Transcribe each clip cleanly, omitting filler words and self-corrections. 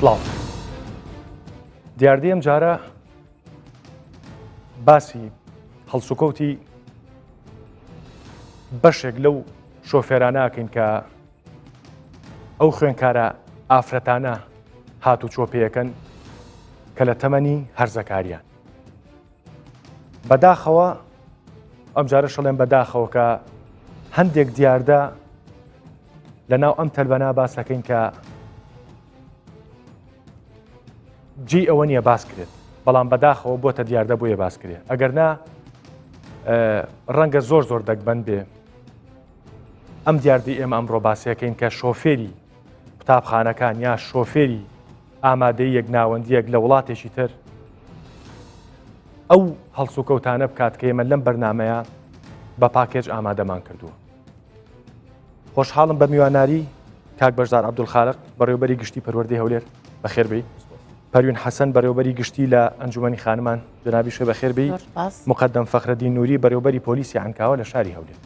سڵاو دیاردی ئەم جارە باسی هەڵسوکەوتی بەشێک لەو شۆفێرانەکەین کە ئەو خوێنکارە ئافرەتانە هاتو چۆپەیەکەن کە لە تەمەنی هەرزەکاریان بەداخەوە ئەم جارە شەڵێن بەداخەوە کە هەندێک دیاردە لەناو ئەم تەلبەنا باسەکەین کە جی ئەوە نییە باس کرێت بەڵام بەداخەوە بۆتە دیاردە بۆیە باس کرێت ئەگەرنا ڕەنگە زۆر دەگبەن بێ ئەم دیاردی ئێمە ئەمڕۆ باسیەکەین کە شۆفێری قوتابخانەکان یا شۆفێری ئامادەی یەک ناوەندیەک لە وڵاتێکی تر ئەو هەڵسوکەوتانە بکات کە ئێمە لەم بەرنامەیە بە پاکێج ئامادەمان کردووە. خۆشحاڵم بە میواناری کاک بەشدار عەبدولخالق بەڕێوەبەری گشتی پەروەردەی هەولێر بەخێربێی، پەروین حەسەن بەڕێوەبەری گشتی لە ئەنجومەنی خانمان جنابی شێ بەخێربێی، مقەدەم فەخرەدین نووری بەڕێوەبەری پۆلیسی عەنکاوە لە شاری هەولێر.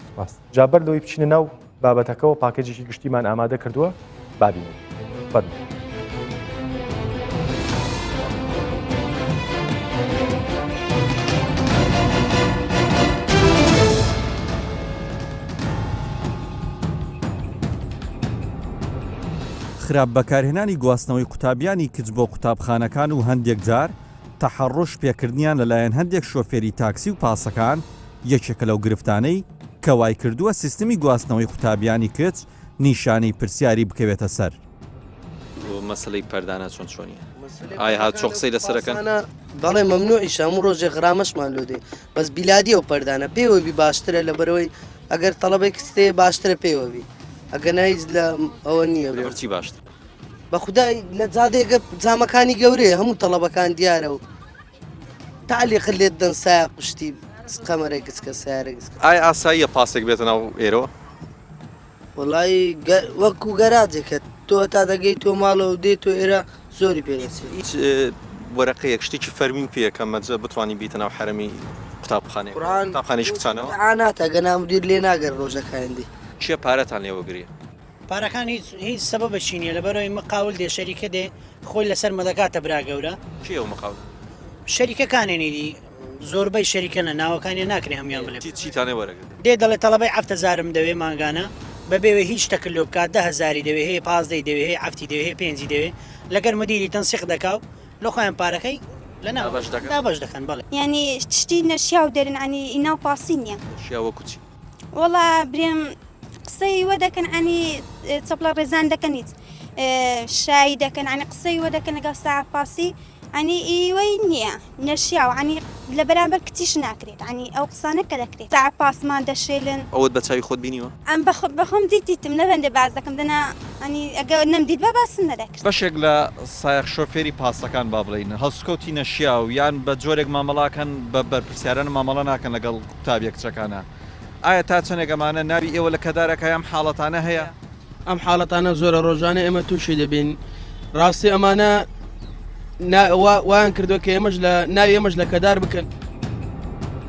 جابەر لەوەی بچینە ناو بابەتەکەەوە پاکێجێکی گشتیمان ئامادە کردووە بابینێت. فەرمووی. خراپ بەکارهێنانی گواستنەوەی قوتابیانی کچ بۆ قوتابخانەکان و هەندێک جار تەحەڕۆش پێکردنیان لەلایەن هەندێک شۆفێری تاکسی و پاسەکان یەکێکە لەو گرفتانەی کە وای کردووە سیستمی گواستنەوەی قوتابیانی کچ نیشانەی پرسیاری بکەوێتە سەر. مەسلەی پەردانە چۆنیە؟ ئایا هات چۆ قسەی لەسەرەکەن؟ بەڵێ مەمنوعیش هەموو ڕۆژێ غرامەشمان لۆ دێ بەس بیلادی ئەو پەردانە پێوەبی باشترە لە بەرەوەی ئەگەر تەڵەبێک کستێ باشترە پێوەبی ئەگەر نایز لە ئەوە نییە بەرچی باشتر بە خودای لە جادێکە جامەکانی گەورەیە هەموو تەڵەبەکان دیارە و تعلیق لێت دەن سایە قوشتی قەمەرێک گچکە سیارە گچکە. ئایا ئاساییە پاسێک بێتە ناو ئێرەوە؟ وەڵای وەکو گەراجێکە تۆ تا دەگەی تۆ ماڵەوە دێت تۆ ئێرە زۆری پێدەچێت. هیچ وەرەقەیەک شتێکی فەرمین پێیەکە مەجە بتوانانی بیتە ناو حرەمی قوتابخانەیە قوتابخانەیەکی کچانەوە؟ ناتە گەنا مدیر لێ ناگەر ڕۆژەکانی چییە پارەتان لێوە گریە؟ پارەکان هیچ سەبەبەشی نییە لەبەرەوەی مقاول دێ شەریکە دێ خۆی لەسەر مەدەکاتە برا گەورە. چی ئەو مقاول؟ شەریکەکانێنی زۆربەی شەریکەنە ناوەکانی ناکرێ هەمیان بڵێ چیتانێ وەرەگرت؟ دێ دەڵێ تەڵەبەی 7,000 دەوێ مانگانە بەبێوێ هیچ تەکلۆ بکات 10,000 دەوێ هەیە 15 دەوێ هەیە 7 دەوێ هەیە 5 دەوێ لەگەر مدیری تەنسیق دەکاو لە خۆیان پارەکەی لە نابەش دەکەن بەڵێ یعنی شتی نەشیا و دەرن عنی ئیناو پاسی نییە شیاوە کوچی وەڵا برێم قسەی وە دەکەن عنی چەپڵە ڕێزان دەکەن هیچ شایی دەکەن عنی قسەی وە دەکەن لەگەڵ ساعە پاسی عنی ئیوەی نییە نەشیا و عنی لە بەرامبەر کچیش ناکرێت عنی ئەو قسانە کە دەکرێت ساعە پاسمان دەشێلن. ئەوت بە چاوی خۆت بینیوە؟ ئەم بەخۆم دیتیتم لەبەندێ باز دەکەم دەنا ئەنی ئەگەر نەمدیت بە باسم نەدەکرد. بەشێک لە سایق شۆفێری پاسەکان با بڵین هەڵسوکەوتی نەشیا و یان بە جۆرێک مامەڵاکەن بە بەرپرسیاران مامەڵە ناکەن لەگەڵ قوتابیە کچەکانە. ئایا تا چەندێک ئەمانە ناوی ئێوە لە کەدارەکە ئەم حاڵەتانە هەیە؟ ئەم حاڵەتانە زۆرە ڕۆژانە ئێمە تووشی دەبین ڕاستی ئەمانە وایان کردو کە ئێمەش لە ناوی ئێمەش لە کەدار بکەن.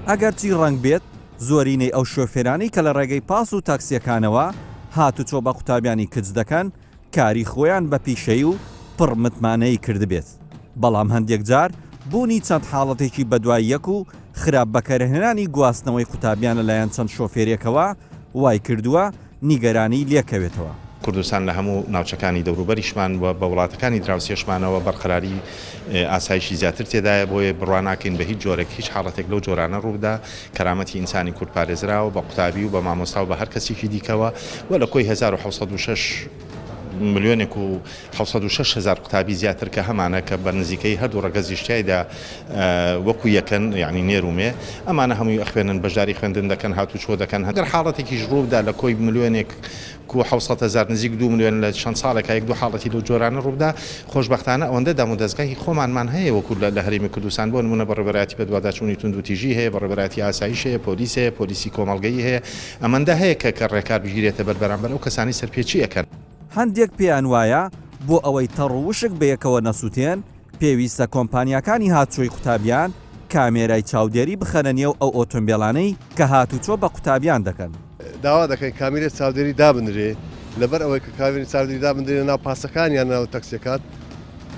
ئەگەر چی ڕەنگ بێت زۆرینەی ئەو شۆفێرانی کە لە ڕێگەی پاس و تاکسیەکانەوە هاتوچۆ بە قوتابیانی کچ دەکەن کاری خۆیان بە پیشەی و پڕ متمانەی کردبێت. بەڵام هەندێک جار بوونی چەند حاڵەتێکی بەدوای یەک و خراپ بەکارهێنانی گواستنەوەی قوتابیان لەلایەن چەند شۆفێرێکەوە وای کردووە نیگەرانی لێکەوێتەوە. کوردستان لە هەموو ناوچەکانی دەوروبەریشمان و بە وڵاتەکانی دراوسێشمانەوە بەرقەراری ئاسایشی زیاتر تێدایە بۆیە بڕواناکەین بە هیچ جۆرێک هیچ حاڵەتێک لەو جۆرانە ڕوودا کەرامەتی ئینسانی کورد پارێزراوە بە قوتابی و بە مامۆستا و بە هەر کەسێکی دیکەوە و لە کۆی 1906 ملیۆنێک و 600,000 قوتابی زیاتر کە هەمانە کە بە نزیکەی هەردوو ڕەگەزیشتیایدا وەکو یەکەن یعنی نێرومێ ئەمانە هەمووی ئەخوێنن بەشداری خوێندن دەکەن هاتو چۆ دەکەن هەگەر حاڵەتێکیش ڕوودا لە کۆی ملیۆنێک و 700,000 نزیک 2 ملیۆن لە چەند ساڵێکە یەک دوو حاڵەتی لەو جۆرانە ڕوودا خۆشبەختانە ئەوەندە دام و دەستگاهی خۆمانمان هەیە وەکو لە هەرێمی کوردستان بۆ نمونە بەڕێوەبەرەتی بەدواداچوونی تونند و تیژی هەیە بەڕێوەبەرەتی ئاسایش هەیە پۆلیس هەیە پۆلیسی کۆمەڵگەیی هەیە ئەمەندە هەیە کە ڕێکار بگیرێتە بەربەرامبەر ئەو کەسانی سەرپێچی ئەەکەن. هەندێک پێیان وایە بۆ ئەوەی تەڕوشک بەیەکەوە نەسووتێن پێویستە کۆمپانیەکانی هاتچۆی قوتابیان کامێرای چاودێری بخەنە نێو ئەو ئۆتۆمبیلانەی کە هاتوچۆ بە قوتابیان دەکەن. داوا دەکەین کامێرە چاودێری دابنرێ لەبەر ئەوەی کە کامێرە چاودێری دابنرێنە ناو پاسەکان یان ناو تەکسیەکان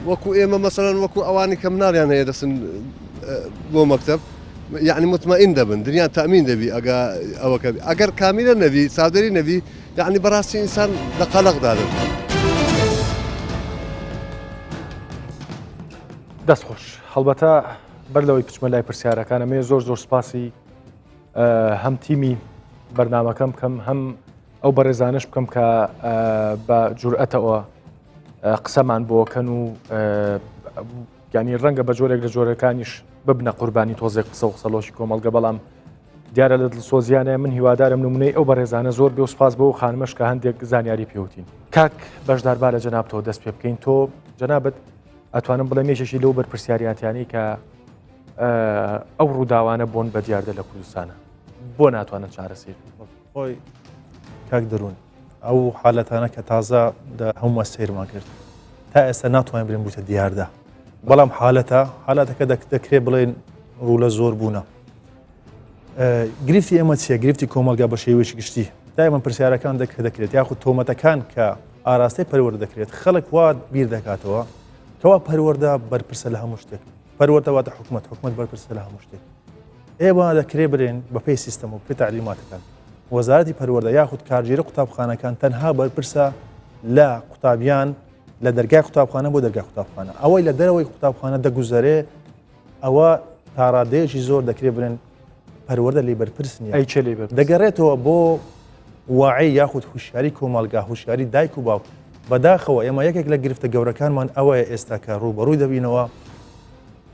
وەکو ئێمە مەسەڵەن وەکو ئەوانی کە مناڵیان هەیە دەچن بۆ مەکتەب یعنی مطمئین دەبن دنیان تەمین دەبی ئەوەکە ئەگەر کامیلە نەبی چاودێری نەبی یعنی بەڕاستی ئینسان لە قەلەقدا دەبێت. دەستخۆش هەڵبەتە بەر لەوەی پچمە لای پرسیارەکانەمێ زۆر سپاسی هەم تیمی بەرنامەکەم بکەم هەم ئەو بەڕێزانش بکەم کە بە جورئەتەوە قسەمان بۆکەن و ینی ڕەنگە بە جۆرێک لە جۆرەکانیش ببنە قوربانی تۆزێک قسە و قسەلۆشی کۆمەڵگە بەڵام دیارە لە دڵسۆزیانە من هیوادارم نمونەی ئەو بەڕێزانە زۆر بێ و سپاس بە و خانمەش کە هەندێک زانیاری پێوتین. کاک بەشداربا لە جەنابتەوە دەست پێ بکەین تۆ جەنابەت ئەتوانم بڵێ مێژێکی لەو بەرپرسیاریاتیانی کە ئەو ڕووداوانە بۆن بە دیاردە لە کوردستانە بۆ ناتوانن چارەسەر خۆی کاک دەروون ئەو حالەتانە کە تازە هەموو سیرمان کرد تا ئێستا ناتوانین برین بووتە دیاردا بەڵام حالەتەکە دەکرێت بڵێن ڕوو لە زۆر بوونە. گرفتی ئێمە چیە گرفتی کۆمەلگا بە شێوەیەکی گشتی دایمە پرسیارەکان دەکرێت یاخود تۆمەتەکان کە ئاراستەی پەروەردە دەکرێت خەڵک وا بیر دەکاتەوە کەوا پەروەردە بەرپرسە لە هەموو شتێک پەروەردەواتە حکومت بەرپرسە لە هەموو شتێک ئێوە دەکرێت برێن بە پێی سیستەم و پێی تعلیماتەکان وەزارەتی پەروەردە یاخود کارژێرە قوتابخانەکان تەنها بەرپرسە لە قوتابیان لە دەرگای قوتابخانە بۆ دەرگای قوتابخانە ئەوەی لە دەرەوەی قوتابخانە دەگوزارێ ئەوە تاڕادەیەکی زۆر دەکرێت برێن پەروەردە لێ بەرپرس نیە دەگەڕێتەوە بۆ واعی یاخود هوشیاری کۆمەڵگا هوشیاری دایک و باوک بەداخەوە ئێمە یەکێک لە گرفتە گەورەکانمان ئەوەیە ئێستا کە ڕوبەڕووی دەبینەوە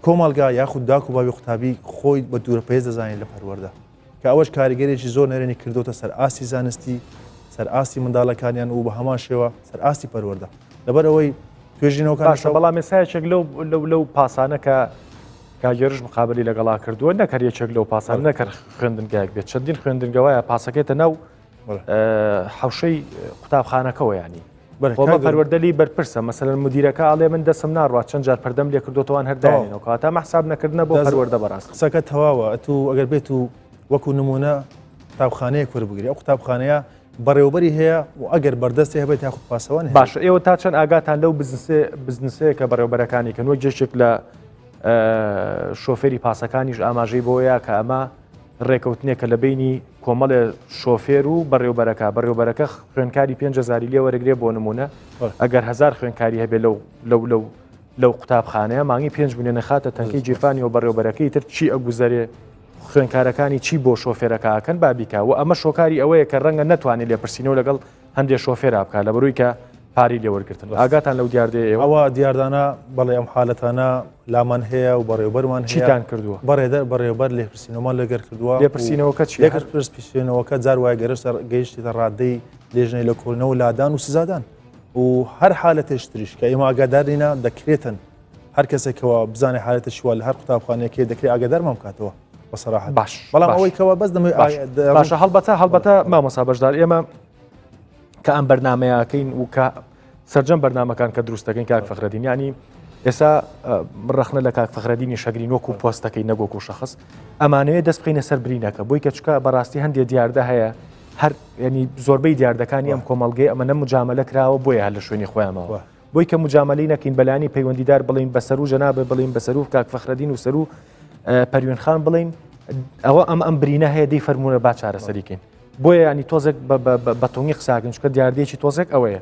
کۆمەڵگا یاخود داک و باوی قوتابی خۆی بە دوورپەیز دەزانێت لە پەروەردە کە ئەوەش کاریگەرێکی زۆر نەرێنی کردوتە سەر ئاستی زانستی سەر ئاستی منداڵەکانیان و بە هەمان شێوە سەر ئاستی پەروەردە لەبەرەوەی توێژینەوەکان بەڵام مێسایەکێک لەو پاسانە کە کاگەرش مقابلی لەگەڵا کردووە نەکەر یەکێک لەو پاسان نەکەر خوێندنگایك بێت چەندین خوێندنگەوەیە پاسەکەێتە ناو حوشەی قوتابخانەکەەوە ینی خۆمە پەروەردەلی بەرپرسە مەسەلەن مدیرەکە ئاڵێ من دەسم ناڕات چەند جار پەردەم لێ کردوتەوەوان هەرداێنەوە کاتە مەحساب نەکردنە بۆ پەروەردە بەڕاست قسەکە تەواوە ئەتو ئەگەر بێت و وەکو نمونە قوتابخانەیە کووربگری ئەو قوتابخانەیە بەڕێوەبەری هەیە و ئەگەر بەردەستی هەبێت یاخود پاسەوان باش ئێوە تا چەند ئاگاتان لەو بزنسەیە کە بەڕێوەبەرەکانی کە وەک جێشێک لە شۆفێری پاسەکانیش ئاماژەی بۆیە کە ئەمە ڕێکەوتنێکە لە بینی کۆمەڵێ شۆفێر و بەڕێوەبەرەکە خوێنکاری 5,000 لێ وەرەگرێ بۆ نمونە ئەگەر 1000 خوێنکاری هەبێ لەو قوتابخانەیە مانگی 5 میلیۆن خاتە تەنکەی جیرفانی و بەڕێوەبەرەکەی تر چی ئەگوزارێ خوێنکارەکانی چی بۆ شۆفێرەکەکەن بابیکە و ئەمە شۆکاری ئەوەیە کە ڕەنگە نەتوانێت لێپرسینەوە لەگەڵ هەندێک شۆفێرا بکات لە بەرووی کە پاری لێوەرگرتن ئاگاتان لەو دیاردەیە ئەوە دیاردانە بەڵێ ئەم حالەتانە لامان هەیە و بەڕێوەبەرمان چیتان کردووە بەڕێوەبەر لێپرسینەوەمان لەگەر کردووە لێپرسینەوەکە چی پرسپێنەوەکە جار وای گەیشتە ڕادەی لێژنەی لە کۆڵنەوە لادان و سزادان و هەر حالەتێش تریش کە ئێمە ئاگادارینە دەکرێتن هەر کەسێکەوە بزانێ حالەتە شووە لە هەر قوتابخانەیەکی دەکرێت ئاگادارمان بکاتەوە بەسەراحەت باش بەڵام ئەوەی کەەوە بەس باشە هەڵبەتە مامۆستا بەشدار ئێمە کە ئەم بەرنمەیەکەین و کە سەرجەم بەرنمەکان کە دروستەکەین کاک فەخرەدین ینی ئێستا ڕخنە لە کاک فەخرەدینی شەگرین وەکو پۆستەکەی نەگۆک و شەخص ئەمانەیە دەست بخینە سەر برینەکە بۆی کە چکە بەڕاستی هەندێک دیاردە هەیە هەر ینی زۆربەی دیاردەکانی ئەم کۆمەڵگەی ئەمە مجاملە کراوە بۆیە هەر لە شوێنی خۆیانەوە بۆی کە مجاملەی نەکەین بەلانی پەیوەندیدار بڵین بەسەر و جەنابێ بڵین بەسەر و کاک فەخرەدین و سەر و پەروین خان بڵین ئەوە ئەم برینە هەیە دەی فەرمونە با چارەسەریکەین بۆیە ینی تۆزێک بەتۆنی قساکەن چکە دیاردەیەکی تۆزێک ئەوەیە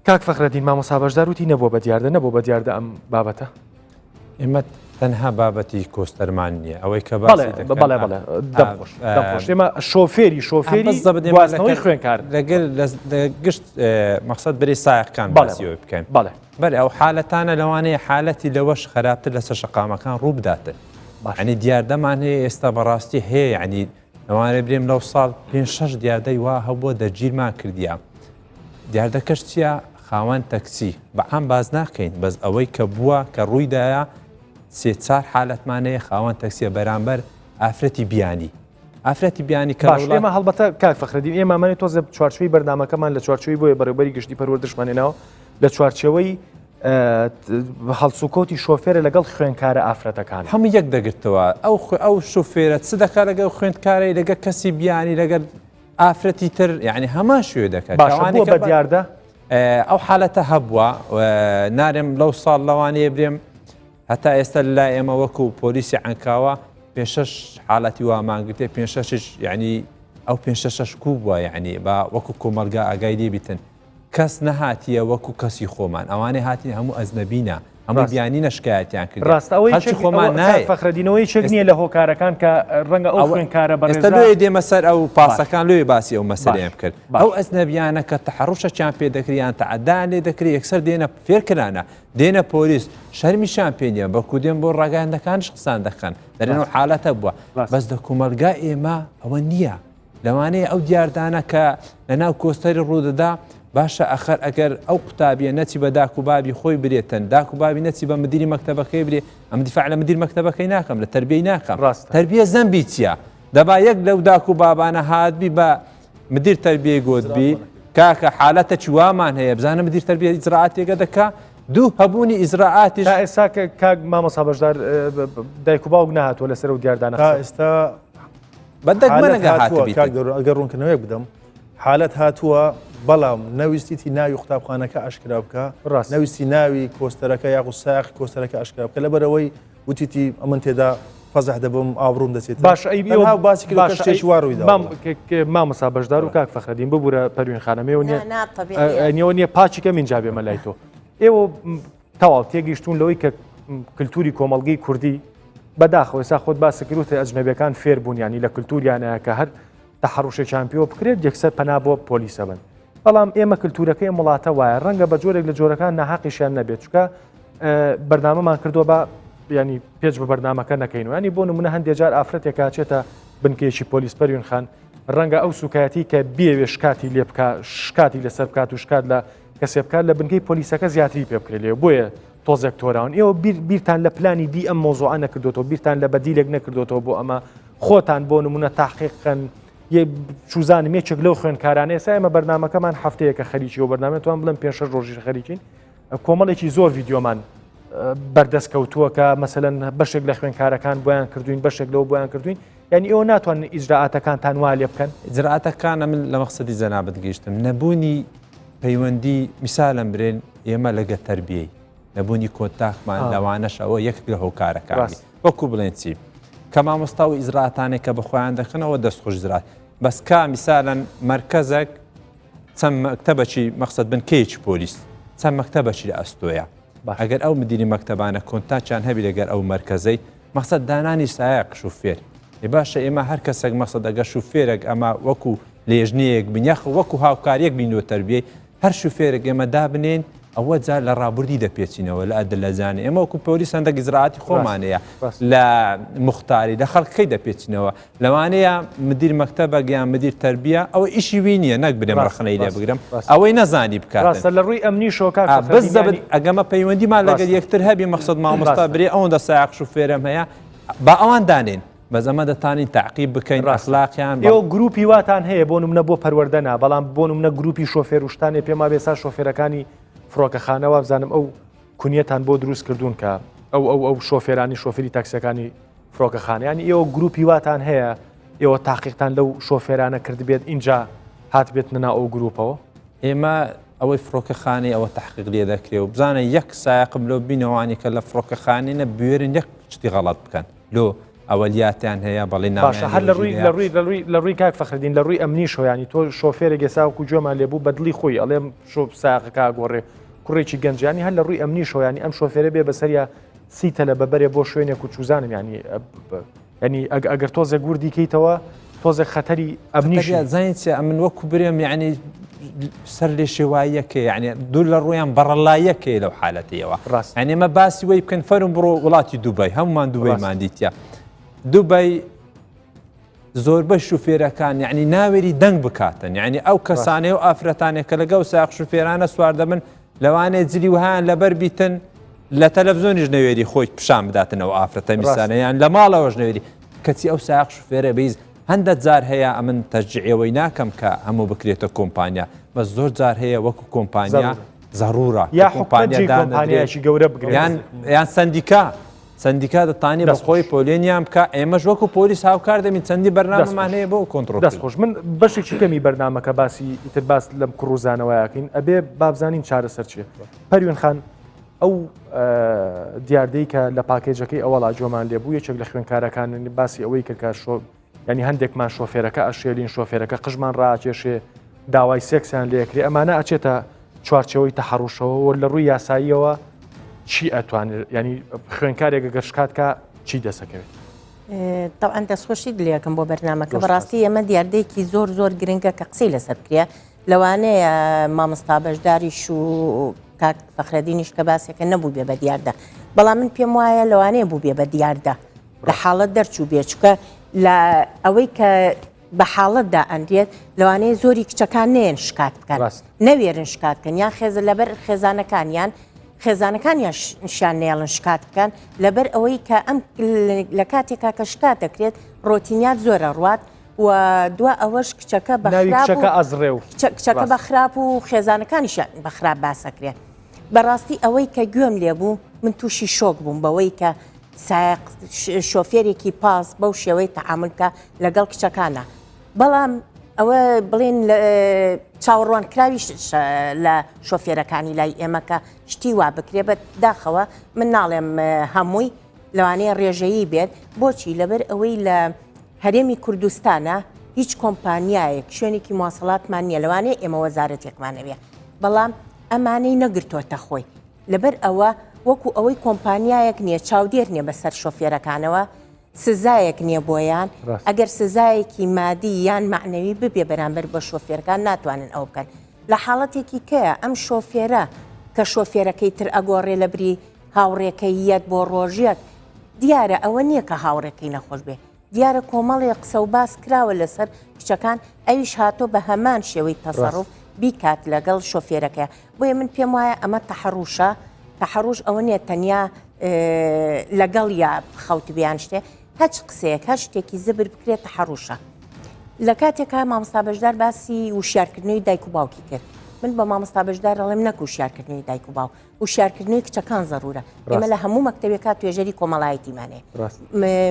کاک فەخرەدین مامۆستا بەشدار وتی نەبووە بە دیاردە نەبوو بە دیاردە ئەم بابەتە ئێمە تەنها بابەتی کۆستەرمان نییە ئەوەی کە بەڵێ دەخۆش ئێمە شۆفێری وازنەوەی خوێنکار لەگەر گشت مەقسەد بەری سایقەکان باسیەوە بکەین بەڵێ ئەو حالەتانە لەوانەیە حالەتی لەوەش خراپتر لەسەر شەقامەکان ڕوو بداتن ینی دیاردەمان هەیە ئێستا بەڕاستی هەیە ینی لەوانێ برێم لەو ساڵ 5-6 دیاردەی وا هەبووە دەرگیرمان کردیە دیاردەکەش چیە خاوەن تەکسی بەعام باز ناکەین بەس ئەوەی کە بووە کە ڕوویدایە 3-4 حالەتمانەیە خاوەن تەکسیە بەرامبەر ئافرەتی بیانی کە ئێمە هەڵبەتە کاک فەخرەدین ئێمەمانی تۆزە چوارچوی بەردامەکەمان لە چوارچوی بۆیە بەڕێوەبەری گشتی پەروەردەشمانێنەوە لە چوارچەوەی هەڵسوکۆتی شۆفێرە لەگەڵ خوێنکارە ئافرەتەکان هەموو یەک دەگرتەوە ئەو شوفێرە چ دەکات لەگەڵ خوێندکارەی لەگەڵ کەسی بیانی لەگەر ئافرەتی تر یعنی هەمان شوێ دەکات بە دیاردە ئەو حالەتە هەبووە نارێم لەو ساڵ لەوانەیە برێم هەتا ئێستا لا ئێمە وەکو پۆلیسی عنکاوە 5 حالەتی وامانگرتێ 5 یعنی ئەو 5 کوب بووە یعنی با وەکو کۆمەلگا ئاگای لێبیتن کەس نەهاتیە وەکو کەسی خۆمان ئەوانەی هاتی هەموو ئەزنەبینە هەموو بیانی نەشکایەتیان کرد ڕاستەوەی خۆمان نایە فەخرەدینەوەی چێک نییە لە هۆکارەکان کە ڕەنگە ئەو خوێنکارە ئێستا لێ دێمە سەر ئەو پاسەکان لێ باسی ئەو مەسەلەیەم کرد ئەو ئەزنەبیانە کە تەحڕوشەیان پێ دەکریان تەعەدان لێ دەکری یەکسەر دێنە فێرکرانە دێنە پۆلیس شەرمیشان پێ نییە بە کودێن بۆ ڕاگەاندەکانش قسان دەکەن دەرێنەوە حالەتە بووە بەس دە کۆمەلگا ئێمە ئەوە نییە لەوانەیە ئەو دیاردانە کە لەناو کۆستەری ڕوودەدا باشە ئەخەر ئەگەر ئەو قوتابیە نەچی بە داکوبابی خۆی برێتن داکوبابی نەچی بە مدیری مەکتەبەکەی برێ ئەم دیفاع لە مدیر مەکتەبەکەی ناکەم لە تەربیەی ناکەم تەربیە زەمبی چییە دەبا یەک لەو داکوبابانە هاتبی بە مدیر تەربیەی گۆتبی کاکە حالەتە چوامان هەیە بزانە مدیر تەربیە ئیجراعات تێگە دەکا دوو هەبوونی ئیجراعاتیش ئێستا کاک مامۆستا بەشدار دایک و باوک نهاتوە لەسەر و دیاردانە ئێستا بەدەگمەنەگە هاتبی ئەگەر ڕوونکردنەوەی بدەم حالەت هاتووە بەڵام نەویستیتی ناوی قوتابخانەکە ئاشکرا بکە نەویستی ناوی کۆستەرەکە یاخو ساق کۆستەرەکە ئاشکرا بکە لەبەرەوەی وتیتی ئەمن تێدا فەزح دەبم ئاڕوم دەچێت باش باسی شتێکی واڕوویدا مامۆستا بەشدار و کاک فەخرەدین ببوورە پەروین خانەمەوە نییە نییە پاچیکە منجا بێمە لای تۆ ئێوە تەواو تێگەیشتون لەوەی کە کللتوری کۆمەڵگەی کوردی بەداخەوە ئێستا خۆت باسی کردوتە ئەجنەبیەکان فێر بوون ینی لە کللتوریانەیە کە هەر تەحڕوشێکیان پێوە بکرێت یەکسەر پەنا بۆ پۆلیسە بن بەڵام ئێمە کللتورەکەی وڵاتە وایە ڕەنگە بە جۆرێک لە جۆرەکان ناحەقیشیان نەبێت چکە بەردامەمان کردووە بە ینی پێچ بە بەردامەکە نەکەینەوە ینی بۆ نمونە هەندێک جار ئافرەتێک کاچێتە بنکەیەکی پۆلیس پەروین خان ڕەنگە ئەو سوکایەتی کە بێوێ شکاتی لێ بکە شکاتی لەسەر بکات و شکات لە کەسێ بکات لە بنکەی پۆلیسەکە زیاتری پێ بکرێت لێ بۆیە تۆزێک تۆراون ئێوە بیرتان لە پلانی دی ئەم مۆزوعە نەکردوەوە بیرتان لە بەدیلێک نەکردوەوە بۆ ئەمە خۆتان بۆ نمونە تاحقیقکەن چوزانم یەکێک لەو خوێنکارانە ئێستا ئێمە بەرنامەکەمان هەفتەیەکە خەریکی و بەرنامێتوان بڵم 5 ڕۆژی خەریکین کۆمەڵێکی زۆر ڤیددیۆمان بەردەستکەوتووە کە مەسەلەن بەشێک لە خوێنکارەکان بۆیان کردوین بەشێک لەو بۆیان کردوین یعنی ئێوە ناتوانن ئیجراعاتەکانتان وا لێ بکەن ئیجراعاتەکانە من لە مەقسەدی جەنابەت گەیشتم نەبوونی پەیوەندی میسالم برێن ئێمە لەگە تەربیەی نەبوونی کۆنتاکمان لەوانەش ئەوە یەک لە هۆکارەکان وەکو بڵێن چی کە مامۆستا و ئیجراعاتانێک کە بەخۆیان دەکەنەوە دەستخۆش زرات بەس کا میسالەن مرکزێک چەند مەکتەبەکی مەقسەد بنکەیەکی پۆلیس چەند مەکتەبەکی لە ئەستۆیە ئەگەر ئەو مدیری مەکتەبانە کۆنتاچیان هەبی لەگەر ئەو مرکزەی مەقسەد دانانی سایق شوفێر باشە ئێمە هەر کەسێک مەقسەد ئەگەر شوفێرێک ئەمە وەکو لێژنەیەک بنیەخ وەکو هاوکاریەک بینەوە تەربیەی هەر شوفێرێک ئێمە دابنێن ئەوە جار لە ڕابردی دەپێچینەوە لە ئەدل لە زانێ ئێمە وەکو پۆلیس هەندێک ئیجراعاتی خۆمانەیە لە مختاری لە خەڵکەی دەپێچینەوە لەوانەیە مدیر مەکتەبە گیان مدیر تەربیە ئەوە ئیشی وینیە نەک برێم ڕخنەی لێ بگرم ئەوەی نەزانی بکات لە ڕووی ئەمنی شۆکات بزەبت ئەگەمە پەیوەندیمان لەگەر یەکتر هەبی مەقسەد مامۆستا برێ ئەوەندە سایق شوفێرم هەیە با ئەوان دانێن بەس ئەمە دەتانین تعقیب بکەین ئەخلاقیان ئێوە گروپی واتان هەیە بۆ نمونە بۆ پەروەردەنا بەڵام بۆ نمونە گروپی شۆفێر و شتانێ پێما بێسا شۆفێرەکانی فڕۆکەخانەوە بزانم ئەو کونیەتان بۆ دروست کردوون کە ئەو شۆفێرانی شۆفێری تاکسیەکانی فڕۆکەخانیانی ئێوە گروپی واتان هەیە ئێوە تاقیقتان لەو شۆفێرانە کرد بێت اینجا هات بێت ننا ئەو گروپەوە ئێمە ئەوەی فڕۆکەخانەی ئەوە تحقیق لێ دەکرێت و بزانە یەک سایقم لەو بینەوانی کە لە فڕۆکەخانینە بوێرن یەک شتی غەڵەت بکەن لۆ ئەوەلیاتیان هەیە بەڵێ باشە هەر لە ڕووی کاک فەخردین لە ڕووی ئەمنی شۆیانی تۆ شۆفێرێک ئێساوەکو گوێمان لێبوو بەدڵی خۆی ئەڵێم سایقەکە گۆڕێ کوڕێکی گەنجانی هەر لە ڕووی ئەمنی شۆیانی ئەم شۆفێرە بێ بەسەریا سیتە لە بەبەرێ بۆ شوێنێک و چوزانم ینی ئەگەر تۆزە گوردی کەیتەوە تۆزە خەتەری ئەمنیش زانیت من وەکو برێم یعنی سەر لێ شێواییەکە یعنی دوور لە ڕویان بەڕەلایەکەی لەو حالەتەوە ڕاست ئەنی ئێمە باسی وەی بکەن فەرم بڕۆ وڵاتی دووبای هەمومان دووبەیمان دیتە دووبای زۆربەی شوفێرەکان یعنی ناوێری دەنگ بکاتن یعنی ئەو کەسانەیە و ئافرەتانێک کە لەگەڵ ساق شوفێرانە سوار دەبن لەوانێت جلی وهیان لەبەر بیتن لە تەلەڤزیۆنیش نەوێری خۆی پیشان بداتنەوە ئافرەتە میسانەیان لە ماڵەوەش نەوێری کەچی ئەو ساق شوفێرە بیز هەندە جار هەیە ئەمن تەشجیعەوەی ناکەم کە هەموو بکرێتە کۆمپانیا بەس زۆر جار هەیە وەکو کۆمپانیا زەڕورە یا کۆمپانیایکی گەورە بگرێت یان سندیکا سندیکا دەتوانێت بە خۆی پۆلێنیان بکە ئێمەش وەکو پۆلیس هاوکار دەمین چەندی بەرنامەمان هەیە بۆ کۆنتڕۆل دەستخۆش من بەشێکی کەمی بەرنامەکە باسی ئیتر باس لەم کوڕوزانەوەیەکەین ئەبێ بابزانین چارەسەر چیە پەروین خان ئەو دیاردەی کە لە پاکێجەکەی ئەوەڵا جۆمان لێبوو یەکێک لە خوێنکارەکان باسی ئەوەی کردکە ینی هەندێکمان شۆفێرەکە ئەشێلین شۆفێرەکە قژمان ڕاکێشێ داوای سێکسیان لێکری ئەمانە ئەچێتە چوارچەوەی تەحڕوشەوە لە ڕووی یاساییەوە چی ئەتوانێت ینی خوێنکارێکە گەشکاتکە چی دەسەکەوێت طبعا دەستخۆشی دلێکم بۆ بەرنامەکە بەڕاستی ئەمە دیاردەیەکی زۆر گرنگە کە قسەی لەسەر بکرێ لەوانەیە مامۆستا بەشداریش و کاک فەخرەدینیش کە باسێکە نەبوو بێ بە دیاردە بەڵام من پێم وایە لەوانەیە بوو بێ بە دیاردە لە حاڵەت دەرچوو بێچکە لە ئەوەی کە بە حاڵەتدا ئەندێت لەوانەیە زۆری کچەکان نێن شکات بکەن نەوێرن شکاتکەن یان خێزە لەبەر خێزانەکانیان شان نێڵن شکات بکەن لەبەر ئەوەی کە ئەم لە کاتێکا کە شکات دەکرێت ڕۆتینیات زۆرە ڕوات و دوا ئەوەش کچەکە کچەکە بەخراپ و خێزانەکانیشان بەخراپ باسەکرێت بەڕاستی ئەوەی کە گوێم لێبوو من تووشی شۆک بووم بەوەی کە شۆفێرێکی پاس بەو شێوەی تەعاملکە لەگەڵ کچەکانە بەڵام ئەوە بڵێن چاوەڕوان کراویش لە شۆفێرەکانی لای ئێمەکە شتی وا بکرێ بە داخەوە من ناڵێم هەمووی لەوانەیە ڕێژەیی بێت بۆچی لەبەر ئەوەی لە هەرێمی کوردستانە هیچ کۆمپانیایەک شوێنێکی مواصلاتمان نییە لەوانەیە ئێمە وەزارەتێکمانەوێ بەڵام ئەمانەی نەگرتوۆتە خۆی لەبەر ئەوە وەکو ئەوەی کۆمپانیایەک نییە چاودێر نییە بەسەر شۆفێرەکانەوە سزایەک نییە بۆیان ئەگەر سزایەکی مادی یان معنەوی ببێ بەرامبەر بە شۆفێرەکان ناتوانن ئەو بکەن لە حاڵەتێکی کەیە ئەم شۆفێرە کە شۆفێرەکەی تر ئەگۆڕێ لە بری هاوڕێکەی یەت بۆ ڕۆژێک دیارە ئەوە نییە کە هاوڕێکەی نەخۆش بێ دیارە کۆمەڵی قسە و باس کراوە لەسەر کچەکان ئەویش هاتۆ بە هەمان شێوەی تەسەڕوف بیکات لەگەڵ شۆفێرەکە بۆیە من پێم وایە ئەمە تەحڕوش ئەوە نیە تەنیا لەگەڵ یا خەوت بیان شتێ هەچ قسەیەک هەر شتێکی زبر بکرێت تەحڕوشە لە کاتێکە مامۆستا بەشدار باسی وشیارکردنەوەی دایک و باوکی کرد من بە مامۆستا بەشدار ئەڵێم نەک وشیارکردنەوەی دایک و باو وشیارکردنەوەی کچەکان زەڕورە ئێمە لە هەموو مەکتەبێکات توێژەری کۆمەڵایەتیمانێ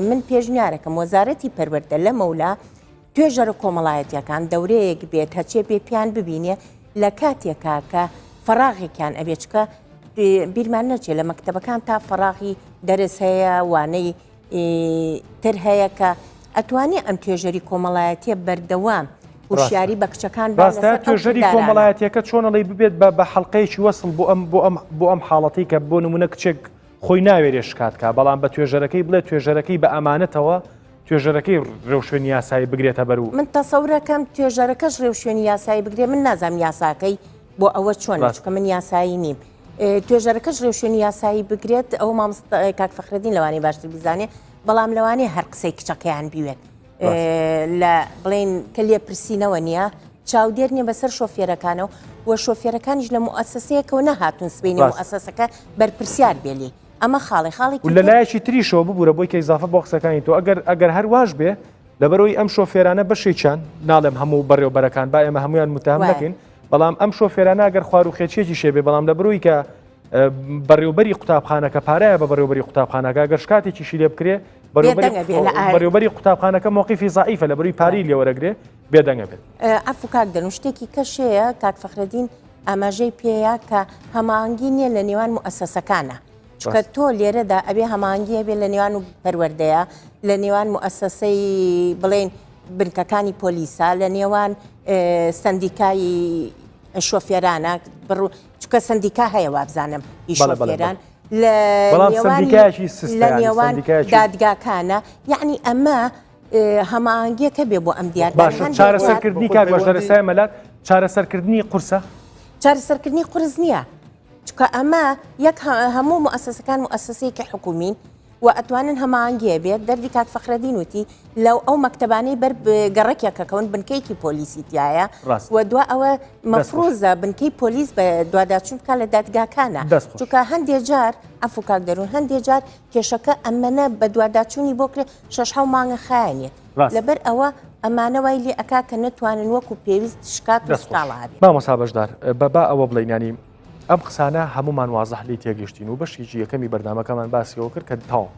من پێشنیارەکەم وەزارەتی پەروەردە لە مەولا توێژەرە کۆمەڵایەتیەکان دەورەیەک بێت هەچێ بێ پیان ببینێ لە کاتێکا کە فەراغێکیان ئەبێچکە بیرمان نەچێت لە مەکتەبەکان تا فەراغی دەرس هەیە وانەی تر هەیە کە ئەتوانێت ئەم توێژەری کۆمەڵایەتیە بەردەوام وشیاری بە کچەکان ڕاستە توێژەری کۆمەڵایەتیەکە چۆنەڵی ببێت بە حەڵقەیەکی وەسڵ بۆ ئەم حاڵەتی کە بۆ نمونە کچێک خۆی ناوێرێ شکاتکە بەڵام بە توێژەرەکەی بڵێت توێژەرەکەی بە ئەمانەتەوە توێژەرەکەی ڕێوشێنی یاسایی بگرێتە بەر و من تەسەورەکەم توێژەرەکەش ڕێوشێنی یاسایی بگرێ من نازام یاساکەی بۆ ئەوە چۆن چکە من یاسایی نیم توێژەرەکەش ڕێوشێنی یاسایی بگرێت ئەو مامۆستا کاک فەخرەدین لەوانەیە باشتر بزانێ بەڵام لەوانەیە هەر قسەی کچەکەیان بیوێت لە بڵێن کە لێ پرسیینەوە نییە چاودێر نییە بەسەر شۆفێرەکانەوە و شۆفێرەکانیش لە مؤسسەیەکەوە نەهاتون سبینی مؤسسەکە بەرپرسیار بێلی ئەمە خاڵی لەلایەکی تریشەوە ببوورە بۆی کە ئیزافە بۆ قسەکانی تۆ ئەگەر هەر واش بێ لەبەرەوەی ئەم شۆفێرانە بەشێکیان ناڵێم هەموو بەڕێوەبەرەکان با ئێمە هەمویان متهم نەکەین بەڵام ئەم شۆفێرانە ئەگەر خواروخێچێکی شێبێ بەڵام لەبەرەوەی کە بەڕێوبەری قوتابخانەکە پارەیە بە بەڕێوبەری قوتابخانەکە گەر شکاتێکیشی لێ بکرێ بەڕێوبەری قوتابخانەکە مووقیفی زعیفە لەبەروی پاری لێوەرەگرێ بێدەنگە بێت ئەفو کاک دەنو شتێکی کەشەیە کاک فەخرەدین ئاماژەی پێەیە کە هەماهەنگی نییە لە نێوان مؤسسەکانە چکە تۆ لێرەدا ئەبێ هەماهەنگیە بێت لە نێوان و پەروەردەیە لە نێوان مؤسسەی بڵێن بنکەکانی پۆلیسا لە نێوان سندیکای شۆفێرانە چکە سندیکا هەیە وابزانم شۆفێران لە نێوان دادگاکانە یعنی ئەمە هەماهەنگیەکە بێ بۆ ئەم دیار چارەسەرکردنی کاک بەشدارەسای مەلات چارەسەرکردنی قورسە چارەسەرکردنی قورس نییە چکە ئەمە یەک هەموو مؤسسەکان مؤسسەیەکی حکومین و ئەتوانن هەماهەنگیە بێت دەردی کاک فەخرەدین وتی لەو ئەو مەکتەبانەی بەر گەڕێکێکەکەون بنکەیەکی پۆلیسی تایە و دوا ئەوە مەفروزە بنکەی پۆلیس بە دوواداچوون بکە لە دادگاکانە چونکە هەندێک جار ئەفو کاک دەروون هەندێک جار کێشەکە ئەمەنە بە دوواداچوونی بۆ کرێ 6 مانگە خایانێت لەبەر ئەوە ئەمانەوەی لێ ئەکا کە نەتوانن وەکو پێویست شکات و سکاڵ هەبێت مامۆستا بەشدار بەبا ئەوە بڵێنانی ئەم قسانە هەمومان وازەح لی تێگەشتین و بەشێکی یەکەمی بەردامەکەمان باسیەوە کرد کە تاو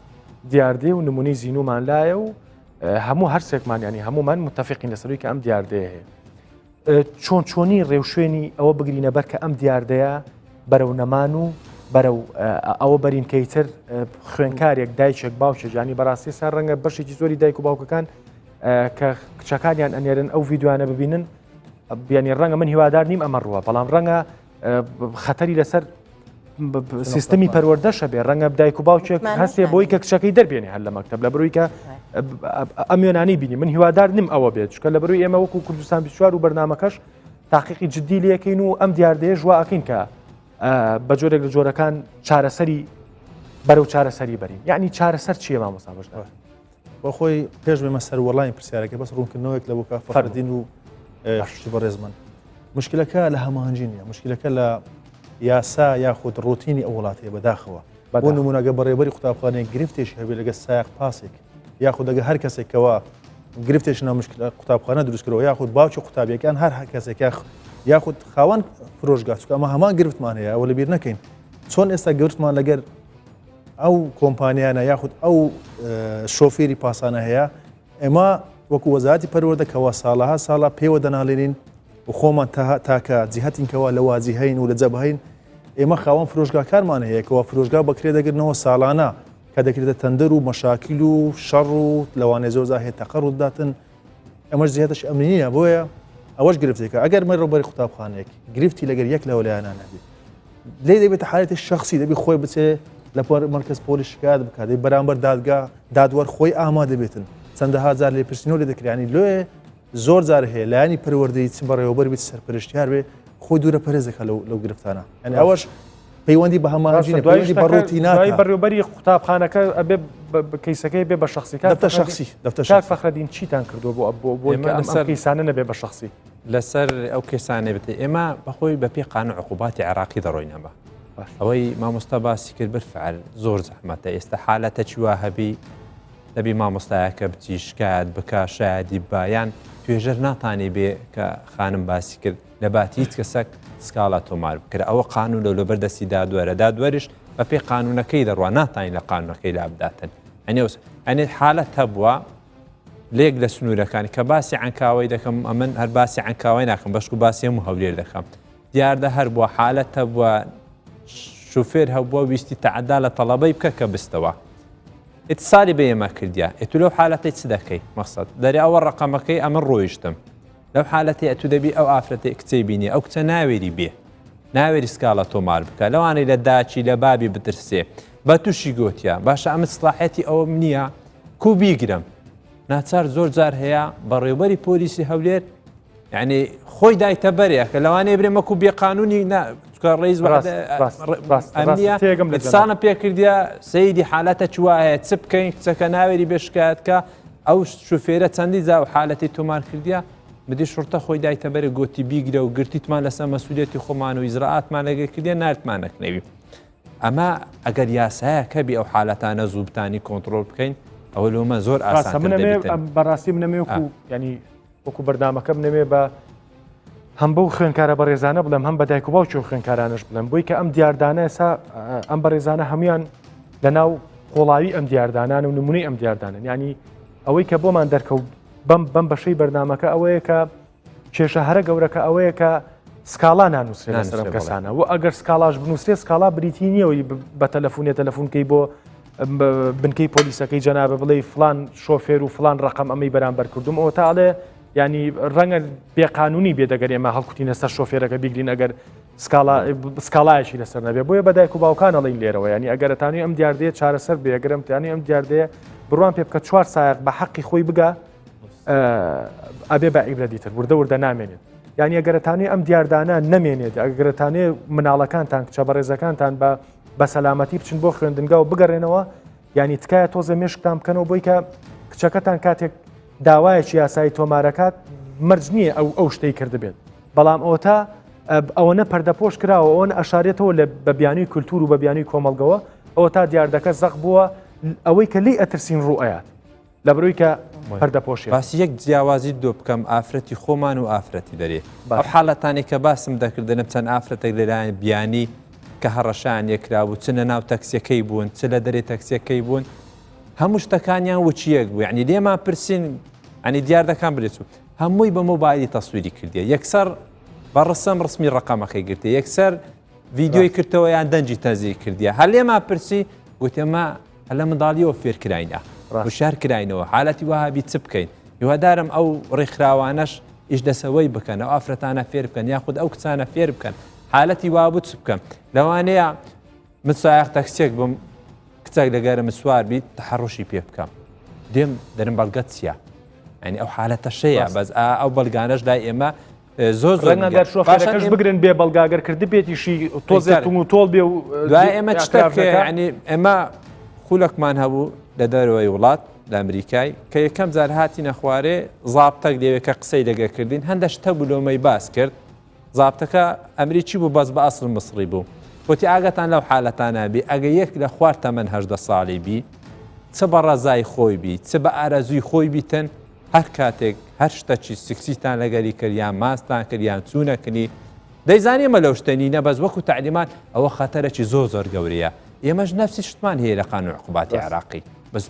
دیاردێ و نمونەی زیینومان لایە و هەموو هەرسێکمان ینی هەمومان متتەفقین لەسەروی کە ئەم دیاردەیە هەیە چۆنی ڕێوشوێنی ئەوە بگرینە بەر کە ئەم دیاردەیە بەرەو نەمان و بەرەو ئەوە بەرینکەیتر خوێنکارێک دایکێک باوچێک ینی بەڕاستی سا ڕەنگە بەشێکی زۆری دایک و باوکەکان کە کچەکانیان ئەنێرن ئەو ڤیددیوانە ببینن بیانی ڕەنگە من هیوادار نیم ئەمە ڕووە بەڵام ڕەنگە خەتەری لەسەر سیستەمی پەروەردەشە بێ ڕەنگە دایک و باوچێک هەستێ بۆی کە کچەکەی دەربێنێ هەر لە مەکتەب لە بڕووی کە ئەم وێنانی بینی من هیوادار نیم ئەوە بێت چکە لە بڕووی ئێمە وەکو کوردستان 24 و بەرنامەکەش تاقیقی جددی لەکەین و ئەم دیاردەیە ژواکەین کە بە جۆرێک لە جۆرەکان چارەسەری بەرەو چارەسەری بەرین یعنی چارەسەر چیە مامۆستا بەشدار بۆ خۆی پێش بێمە سەر وەڵامی پرسیارەکە بەس ڕوونکردنەوەیەک لە بۆکە فەردین و شتی بەڕێزمان مشکلەکە لە هەماهنگجی نیە مشکلەکە لە یاسا یاخود ڕۆتینی ئەو وڵاتەیە بەداخەوە بۆ نمونەگە بەڕێبەری قوتابخانەیە گرفتێکی هەبێت لەگە سایق پاسێک یاخود دەگە هەر کەسێکەوە گرفتێک نامشکل قوتابخانە دروستکرەوە یاخود باوکی قوتابیەکان هەر کەسێک یاخود خاوەن فرۆژگا چکە ئەمە هەمان گرفتمان هەیە ئەوە لەبیر نەکەین چۆن ئێستا گرفتمان لەگەر ئەو کۆمپانیانە یاخود ئەو شۆفێری پاسانە هەیە ئێمە وەکو وەزارەتی پەروەردەکەوە ساڵەها ساڵە پێوە دەناڵێنین و خۆمان تاکە جیهەتینکەوە لە وازی هەین و لە جەبهەین ئێمە خاوەن فرۆژگاکارمان هەیە کەەوە فرۆژگا بەکرێ دەگرنەوە ساڵانە کە دەکرێتە تەندەر و مەشاکیل و شەڕ و لەوانێ زۆزا هێت تەقەڕ و داتن ئەمەش جیهەتش ئەمنیە بۆیە ئەوەش گرفتێکە ئەگەر من ڕۆبەری قوتابخانەیەک گرفتی لەگەر یەک لەوە لایەنان هەبێت لێ دەبێتە حالەتی شخصی دەبی خۆی بچێ لە مرکز پۆلیس شکایەت بکات بەرامبەر دادگا دادوەر خۆی ئامادە بێتن چەندەها جار لێ پرسیینەوە لێ دەکرانی لێ زۆر جار هەیە لایانی پەروەردەی چ بەڕێوەبەر بیت سەرپەرشتیار بێ خۆی دوورە پەرێزەکە لەو گرفتانە ئەنی ئەوەش پەیوەندی بە هەماهنگجی دوای بەڕووتی ناکات بەڕێوەبەری قوتابخانەکە ئەبێ کەیسەکەی بێ بە شخصیکات دەفتەر شخصی شاک فەخرەدین چیتان کردووە بۆ ئەم کەیسانە نەبێ بە شخصی لەسەر ئەو کێسانێ بێت ئێمە بەخۆی بە پێی قانون عقوباتی عێراقی دەڕۆینەوە ئەوەی مامۆستا باسی کرد بالفعل زۆر زەحمەتە ئێستا حالەتە چیوا هەبی دەبی مامۆستایەکە بچی شکایەت بکە شایەتی بایان توێژەر ناتانی بێ کە خانم باسی کرد لە باتی هیچ کەسەک سکاڵا تۆمار بکرد ئەوە قانون لەو لەبەردەستی دادوەرە دادوەریش بە پێی قانونەکەی دەڕوا ناتانی لە قانونەکەی لابداتن ئەنێ حالەت هەبووە لێک لە سنوورەکانی کە باسی عنکاوی دەکەم ئەمن هەر باسی عنکاوی ناکەم بەشک و باسی هەموو هەولێر دەکەم دیاردە هەر بووە حالەت هەبووە شوفێر هەبووە ویستی تەعەدا لە تەڵەبەی بکە کە بستەوە ئیتسالی بە ئێمە کردیا ئێتو لەو حالەتەی چ دەکەی مەقسەد دەری ئەوە ڕقەمەکەی ئەمە ڕۆیشتم لەو حالەتی ئەتو دەبی ئەو ئافرەتی کچەی بینی ئەو کچە ناوێری بێ ناوێری سکاڵە تۆمار بکە لەوانەی لە داچی لە بابی بترسێ بە تووشی گوتیا باشە ئەمە سڵاحەتی ئەوە نییە کو بیگرم ناچار زۆر جار هەیە بەڕێوەبەری پۆلیسی هەولێر یعنی خۆی دایتە بەرێ کە لەوانەیە برێمەکو بێقانونی ڕێز سانە پێکردیا سەیدی حالەتە چوایە چ بکەین کچەکە ناوێری بێشکایەتکە ئەو شوفێرە چەندی جا و حالەتی تۆمار کردیا بدی شورتە خۆی دایتە بەرە گوتی بیگرە و گرتیتمان لەسەر مەسئولیەتی خۆمان و ئیزراعاتمان لەگەر کردیا نارتمان نەکنەوی ئەمە ئەگەر یاسایە کەبی ئەو حالەتانە زووبتانی کۆنتترۆل بکەین ئەوە لۆمە زۆر بەڕاستی منەمێ وەکو ینی وەکو بەردامەکە بنەمێ بە هەم بەو خوێنکارە بەڕێزانە بڵێم هەم بە دایک و باوکی و خوێنکارانش بڵێم بۆی کە ئەم دیاردانە ئێستا ئەم بەڕێزانە هەمویان لەناو قۆڵاوی ئەم دیاردانان و نمونەی ئەم دیاردانن ینی ئەوەی کە بۆمان دەرکەوت بەم بەشەی بەردامەکە ئەوەیە کە کێشە هەرە گەورەکە ئەوەیە کە سکاڵا نانووسێت لەسەر ئەم کەسانە و ئەگەر سکاڵاش بنووسێت سکاڵا بریتی نییەوەی بە تەلەفۆنکەی بۆ بنکەی پۆلیسەکەی جەنابە بڵێ فلان شۆفێر و فلان ڕقم ئەمەی بەرامبەر کردوم ئەوە تاڵێ ینی ڕەنگە بێقانونی بێ دەگەر ئێمە هەڵکوتینە سەر شۆفێرەکە بیگرین ئەگەر سکاڵایەکی لەسەر نەبێ بۆیە بەدایک و باوکان ئەڵین لێرەوە ینی ئەگەرتانی ئەم دیاردەیە چارەسەر بێ ئەگەرمتانی ئەم دیاردەیە بڕوان پێ بکە 4 سایق بە حەقی خۆی بگە ئەبێ بە عیبرەدیتر وردە نامێنێت ینی ئەگەرتانی ئەم دیاردانە نەمێنێت ئەگەرتانێ مناڵەکانتان کچە بەڕێزەکانتان بە سەلامەتی بچن بۆ خوێندنگا و بگەڕێنەوە ینی تکایە تۆزە مێشکتان بکەنەوە بۆی کە کچەکەتان کاتێک داوایەکی یاسایی تۆمارەکات مەرج نییە ئەو شتەی کردبێت بەڵام ئەوە ئەوەنە پەردەپۆش کراوە ئەوەن ئەشارێتەوە لە بەبیانی کولتور و بەبیانی کۆمەلگەوە ئەوە تا دیاردەکە زەق بووە ئەوەی کە لی ئەترسین ڕوئەیات لە بڕووی کە پەردەپۆشی باسی یەک جیاوازی دۆ بکەم ئافرەتی خۆمان و ئافرەتی دەرێ ئەو حاڵەتانی کە باسم دەکردنم چەند ئافرەتێک لەلایەن بیانی کە هەڕەشان یەکرابوو چ لە ناو تەکسیەکەی بوون چ لە دەرێ تەکسیەکەی بوون هەموو شتەکانیان وچیەک بوو یعنی لێمان پرسین ئەنی دیار دەکان برێت و هەمووی بە مۆبایلی تەسویری کردیە یەکسەر بەڕسەم ڕسمی ڕقەمەکەی گرتێ یەکسەر ڤیددیۆی کردەوە یان دەنجی تەزی کردیە هەر لێمان پرسی گوتێمە هەلە منداڵیەوە فێرکراینە وشار کراینەوە حالەتی وهابی چ بکەین هیوادارم ئەو ڕێکخراوانەش ئیش دەسەوەی بکەن ئەو ئافرەتانە فێر بکەن یاخود ئەو کچانە فێر بکەن حالەتی وابوو چ بکەم لەوانەیە من سایق تەکسیێک بم کچێک لەگەرە مسوار بیت تەحڕۆشی پێ بکەم دێم دەرم بەڵگەت چیە ئەنی ئەو حالەتە شەیە بەس ئەو بەڵگانەش لای ئێمە زۆر زۆر شۆفێرەکەش بگرن بێ بەڵگاگەر کردی بێتیشی تۆزێتم و تۆڵ بێ و دوای ئێمە ینی ئێمە خولەکمان هەبوو لە دەرەوەی وڵات لە ئەمریکای کە یەکەم جار هاتی نەخوارێ زابتەک لێوێکە قسەی لەگە کردین هەندە شتە بلۆمەی باس کرد زابتەکە ئەمریکی بوو بەس بە ئەسڵ مصری بوو وتی ئاگەتان لەو حالەتانە بی ئەگە یەک لە خوار تەمەەن 18 ساڵی بی چ بە ڕەزای خۆی بی چ بە ئارەزووی خۆی بیتن هەر کاتێک هەر شتەچی سکسیتان لەگەری کردیان ماستان کردیان چوونەکنی دەیزانانی ئمە لەو شتێنی نەبەز وەکو تعلیمان ئەوە خەتەرەکی زۆر گەورەیە ئێمەش نەفسی شتمان هەیە لە قانون عقوباتی عراقی بەس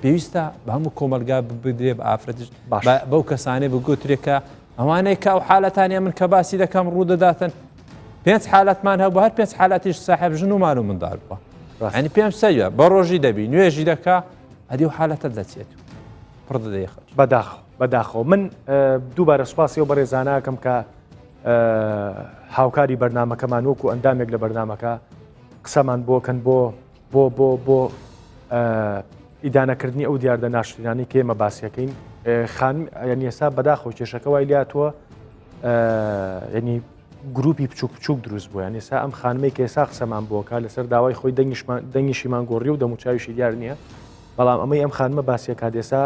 پێویستە بە هەموو کۆمەلگا بدرێ بە ئافرەتش بەو کەسانەی بگوترێکە ئەوانەی کە ئەو حالەتانە من کە باسی دەکەم ڕوودەداتن 5 حالەتمان هەبوو هەر 5 حالەتیش ساحب ژن و مال و منداڵ بووە ئەنی پێم سەیە بە ڕۆژی دەبی نوێژی دەکا ئەدی و حالەتە دەچێت پڕ دەدەی بەداخەوە من دووبارە سوپاسی و بەڕێزاناکەم کە هاوکاری بەرنمەکەمان وەکو ئەندامێک لە بەرنمەکە قسەمان بۆکەن بۆ ئیدانەکردنی ئەو دیاردە ناشرینانی کە ئێمە باسیەکەین یعنی ئێستا بەداخەوە کێشەکە وای لاتووە ینی گروپی بچوک دروست بووە یعنی ئێستا ئەم خانمەی کە ئێستا قسەمان بۆکە لەسەر داوای خۆی دەنگیشیمان گۆڕی و دەموچاویشی دیار نییە بەڵام ئەمەی ئەم خانمە باسیە کادێسا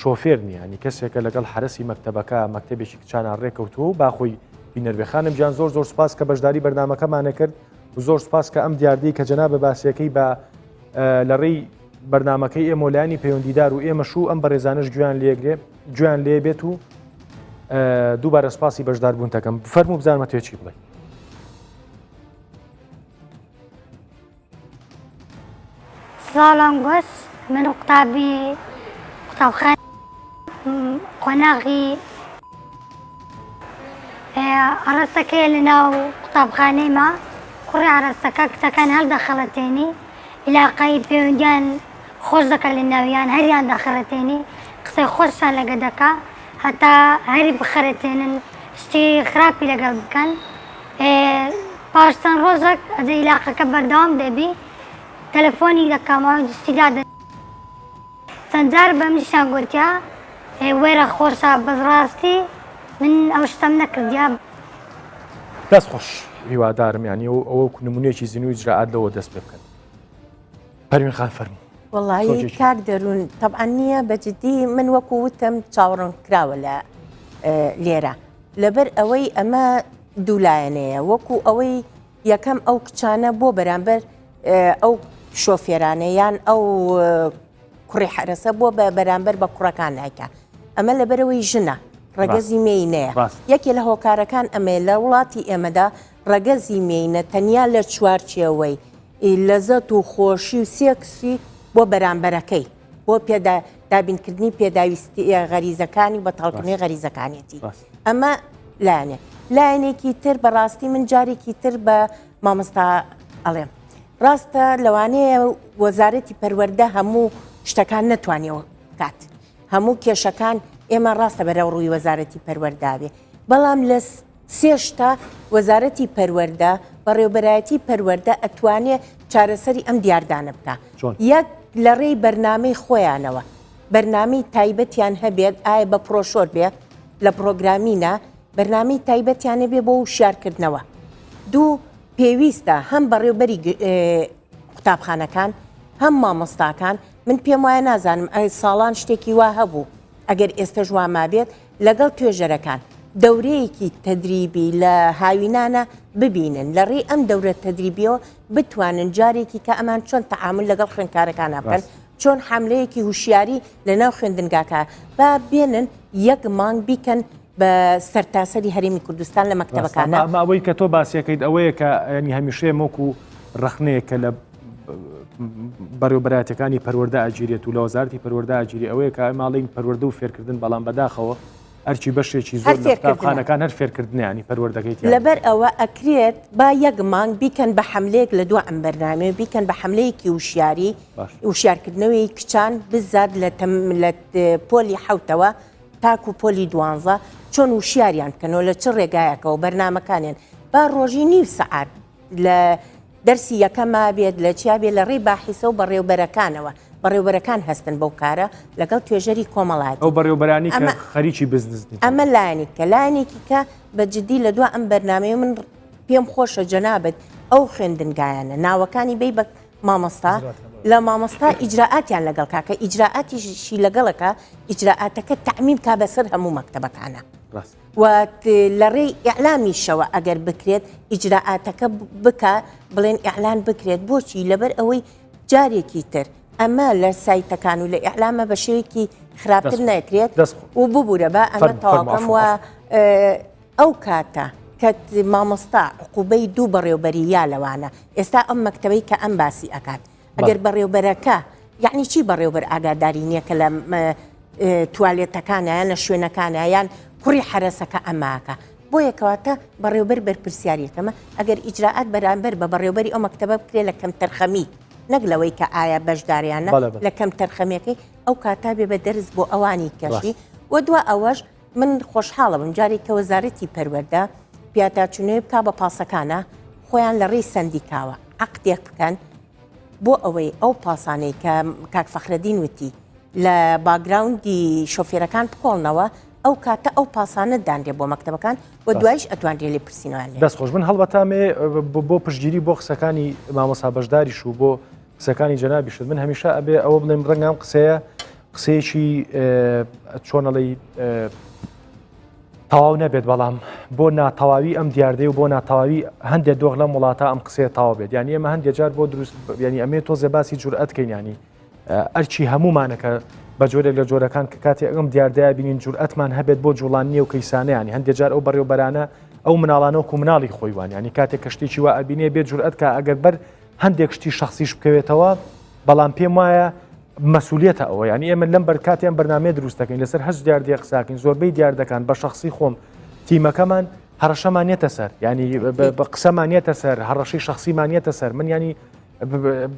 شۆفێر نییە نی کەسێکە لەگەڵ حرەسی مەکتەبەکە مەکتتەبێکی کچانان ڕێکەوتووە با خۆی بینەربێخانم جیان زۆر سپاس کە بەشداری بەرنمەکەمانە کرد و زۆر سپاس کە ئەم دیاردی کە جەنابە باسیەکەی بە لە ڕێی بەرنمەکەی ئێمەلایانی پەیوەندیدار و ئێمەشوو ئەم بەڕێزانش گویان لێ بێت و دووبارە سپاسی بەشدار بوونتەکەم فەرموو بزانمە توێ چی بڵێ ساڵام گۆش من قوتابخانە قۆناغی ئەڕستەکەی لە ناو قوتابخانەیمە کوڕی ئارەستەکە کچەکان هەڵدەخەڵەتێنی عیلاقەی پەیوەندیان خۆش دەکات لە ناویان هەریان دەخەڵەتێنی قسەی خۆشیان لەگە دەکا هەتا هەری بخەرەتێنن شتی خراپی لەگەڵ بکەن پاش چەند ڕۆژێک ئەجە عیلاقەکە بەردەوام دەبی تەلەفۆنی دەکەمەوە دشتیدا چەند جار بە منیشان گوتیا وێرە خۆشە بەزڕاستی من ئەو شتەم نەکردیا دەست خۆش هیوادارم ینی ئەوە نمونێکی زیینوی جرعات لەوە دەست پێ بکەن پەروین خان فەرموو وڵی کاک دەروون طبعا نییە بەجددی من وەکو وتم چاوەڕۆن کراوە لە لێرە لەبەر ئەوەی ئەمە دوولایەنەیە وەکو ئەوەی یەکەم ئەو کچانە بۆ بەرامبەر ئەو شۆفێرانەیان ئەو کوڕی حرەسە بۆ بە بەرامبەر بە کوڕەکان نایکە ئەمە لەبەرەوەی ژنە ڕەگەزی مینەیە یەکێ لە هۆکارەکان ئەمێ لە وڵاتی ئێمەدا ڕەگەزی مینە تەنیا لە چوارچێوەی لەزەت و خۆشی و سێکسی بۆ بەرامبەرەکەی بۆ دابینکردنی پێداویستی غەریزەکانی بە تاڵکردنی غەریزەکانێتی ئەمە لایەنێک لایەنێکی تر بەڕاستی من جارێکی تر بە مامۆستا ئەڵێم ڕاستە لەوانەیە وەزارەتی پەروەردە هەموو شتەکان نەتوانێەوە کات هەموو کێشەکان ئێمە ڕاستە بەرەو ڕووی وەزارەتی پەروەرداوێ بەڵام لە سێشتا وەزارەتی پەروەردە بەڕێوەبەرایەتی پەروەردە ئەتوانێت چارەسەری ئەم دیاردانە بکە یەک لە ڕێی بەرنامەی خۆیانەوە بەرنامەی تایبەتیان هەبێت ئایا بە پرۆشۆر بێت لە پرۆگرامینە بەرنامەی تایبەتیانە بێ بۆ شارکردنەوە دوو پێویستە هەم بەڕێوبەری قوتابخانەکان هەم مامۆستاکان من پێم وایە نازانم ئەی ساڵان شتێکی وا هەبوو ئەگەر ئێستا ژواما بێت لەگەڵ توێژەرەکان دەورەیەکی تەدریبی لە هاوینانە ببینن لە ڕێی ئەم دەورە تەدریبیەوە بتوانن جارێکی کە ئەمان چۆن تەعامل لەگەڵ خوێندکارەکان بکەن چۆن حملەیەکی هوشیاری لە ناو خوێندنگاکە با بێنن یەک مانگ بیکەن بە سەرتاسەری هەرێمی کوردستان لە مەکتەبەکانە. ئەوەی کە تۆ باسیەکەیت ئەوەیە کە ینی هەمیشەیە مۆکو ڕخنەیەکە لە بەڕێوەبەراتەکانی پەروەردە ئاجیرێت و لە وەزارەتی پەروەردە ئاجیری ئەوەیە کە ماڵین پەروەردە و فێرکردن بەڵام بەداخەوە هەرچی بەشێکی زۆر قوتابخانەکان هەر فێرکردنیانی پەروەردەکەیت لەبەر ئەوە ئەکرێت با یەک مانگ بیکەن بە حملەیەک لە دووە ئەم بەرنامە بیکەن بە حملەیەکی وشیاری وشارکردنەوەی کچان بزاد لە پۆلی حوتەوە تاکو پۆلی 12 چۆن وشیاریان بکەنەوە لە چ ڕێگایەکەەوە بەرنمەکانیان با ڕۆژی نیو سەعات لە دەرسی یەکەما بێت لە چیا بێت لە ڕێی باحیسە و بەڕێوبەرەکانەوە بەڕێوبەرەکان هەستن بەو کارە لەگەڵ توێژەری کۆمەڵات ئەو بەڕێوبەرانی کە خەریکی بزنسنی ئەمە لایەنێککە لایەنێکی کە بە جددی لە دو ئەم بەرنمەیە من پێم خۆشە جەنابەت ئەو خوێندنگایانە ناوەکانی بی بە مامۆستا لە مامۆستا ئیجراعاتیان لەگەڵ کاکە ئیجراعاتیشی لەگەڵەکە ئیجراعاتەکە تعمیم کا بەسەر هەموو مەکتەبەکانە و لە ڕێی ئیعلامیشەوە ئەگەر بکرێت ئیجراعاتەکە بکە بڵێن ئیعلان بکرێت بۆچی لەبەر ئەوەی جارێکی تر ئەمە لە سایتەکان و لە ئیعلامە بە شێوەیەکی خراپتر نەکرێت و ببوورە بە ئەمە تەواوکەم و ئەو کاتە کە مامۆستا عقوبەی دوو بەڕێوبەری یا لەوانە ئێستا ئەم مەکتەبەی کە ئەم باسی ئەکات ئەگەر بەڕێوبەرەکە یعنی چی بەڕێوبەر ئاگاداری نییە کە لە توالێتەکانە یان لە شوێنەکانە یان کوڕی حرەسەکە ئەماکە بۆ یەکەواتە بەڕێوبەر بەرپرسیاریەکەمە ئەگەر ئیجراعات بەرامبەر بە بەڕێوبەری ئەو مەکتەبە بکرێت لە کەم تەرخەمی نەک لەوەی کە ئایا بەشداریانە لە کەم تەرخەمیەکەی ئەو کاتا بێ بە دەرز بۆ ئەوانی کەشی و دووە ئەوەش من خۆشحاڵە بم جارێک کە وەزارەتی پەروەردە پیاتاچونێ بک بە پاسەکانە خۆیان لە ڕێی سندیکاوە عقدێک بکەن بۆ ئەوەی ئەو پاسانەی کە کاک فەخرەدین وتی لە باگراوندی شۆفێرەکان بکۆڵنەوە ئەو کاتە ئەو پاسانە دانرێ بۆ مەکتەبەکان و دوایش ئەتوانرێ لێ پرسیینەوەیان دەستخۆش من هەڵبەتامێ بۆ پشتگیری بۆ قسەکانی مامۆستا بەشداریش و بۆ قسەکانی جەنابیشت من هەمیشە ئەبێ ئەوە بڵێم ڕەنگام قسەیەکی چۆنەڵی تەواو نەبێت بەڵام بۆ ناتەواوی ئەم دیاردەی و بۆ ناتەواوی هەندێک دۆغ لە وڵاتە ئەم قسەیە تاوا بێت ینی ئێمە هەندێک جار بۆ دروست ینی ئەمێ تۆزێ باسی جورئەتکەین ینی ئەرچی هەمومانەکە بە جۆرێک لە جۆرەکان کە کاتێ ئەم دیاردەیە بینین جورئەتمان هەبێت بۆ جوڵانیە و کەیسانە ینی هەندێک جار ئەو بەڕێوەبەرانە ئەو مناڵانەوە و مناڵی خۆیوان ینی کاتێک کە شتێکی وا ئەبینێ بێت جورئەت کە ئەگەر بەر هەندێک شتی شخصیش بکەوێتەوە بەڵام پێم وایە مەسئولیەتە ئەوە ینی ئێمە لەم بەرکاتیان بەرنامەیە دروستەکەین لەسەر هەست دیاردەیە قساکەین زۆربەی دیاردەکان بە شخصی خۆم تیمەکەمان هەڕەشەمانێتە سەر ینی بە قسەمانێتە سەر هەڕەشەی شخصیمانێتە سەر من ینی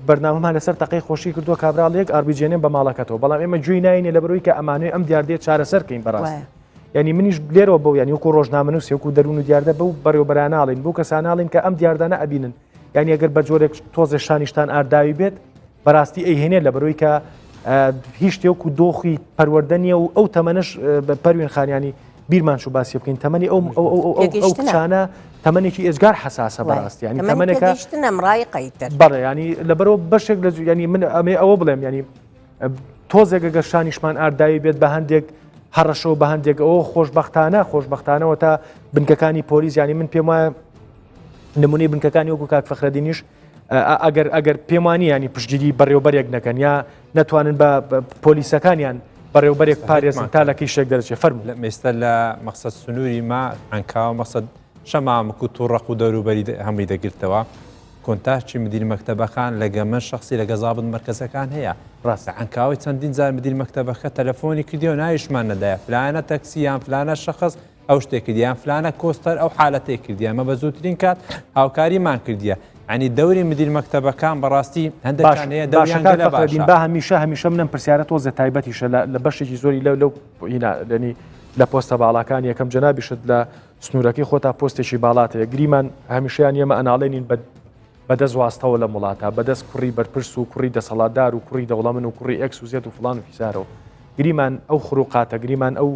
بەرنامەمان لەسەر تەقەی خۆشی کردووە کابراڵێک ئاربیجێنێن بە ماڵەکەتەوە بەڵام ئێمە جوێی ناینێ لە بەرەوەی کە ئەمانوێ ئەم دیاردەیە چارەسەرکەین بەڕاستی ینی منیش لێرەوە بەو ینی وەکو ڕۆژنامەنووس وەکو دەروون و دیاردە بەو بەڕێوەبەراناڵین بۆ کەساناڵین کە ئەم دیاردانە ئەبینن ینی ئەگەر بە جۆرێک تۆزە شانیشتان ئارداوی بێت بەڕاستی ئەیهێنێت لە بەرەوەی کە هیچ شتێوەکو دۆخی پەروەردە نیە و ئەو تەمەنش پەروێن خانیانی بیرمان شو باسی بکەین تەمەنی ئەو کچانە تەمەنێکی ئێزگار حساسە بەڕاستی ینی تەمەنێکە بەڵێ ینی لەبەرەوە بەشێک لە ینی من ئەمێ ئەوە بڵێم ینی تۆزێک ئەگەر شانیشمان ئارداوی بێت بە هەندێک هەڕەشەوە بە هەندێک ئەوە خۆشبەختانەوە تا بنکەکانی پۆلیس ینی من پێم وایە نمونەی بنکەکانی وەکو کاک فەخرەدینیش ئەگەر پێم وانی ینی پشتگیری بەڕێوەبەرێک نەکەن یا نەتوانن بە پۆلیسەکانیان بەڕێوەبەرێک پارێزن تا لە کەیشێک دەرەچێت فەرموو مێستا لە مەقسەد سنووری ما ئەنکاوە مەقسەد شەمامک و تووڕق و دەوروبەری هەمووی دەگرتەوە کۆنتاچی مدیر مەکتەبەکان لە گەمە شخصی لە گەزابن مرکزەکان هەیە ڕاستە ئەنکاوی چەندین جار مدیر مەکتەبەکە تەلەفۆنی کردیەوە ناویشمان نەدایە فلانە تەکسی یان فلانە شەخص ئەو شتێک کردیان فلانە کۆستەر ئەو حالەتێک کردیە مە بە زووترین کات هاوکاریمان کردیە ینی دەوری مدیر مەکتەبەکان بەڕاستی هەندێکانەیە دەوریان با هەمیشە منم پرسیارە تۆزە تایبەتیشە لە بەشێکی زۆری لەنی لە پۆستە باڵاکان یەکەم جەنابیشت لە سنوورەکەی خۆتا پۆستێکی باڵاتەیە گریمان هەمیشەیان ئێمە ئەناڵێنین بەدەست واستەوە لە وڵاتە بەدەست کوڕی بەرپرس و کوڕی دەسەڵاتدار و کوڕی دەوڵەمن و کوڕی ئەکس و زێت و فلان و فیسارەوە گریمان ئەو خروقاتە گریمان ئەو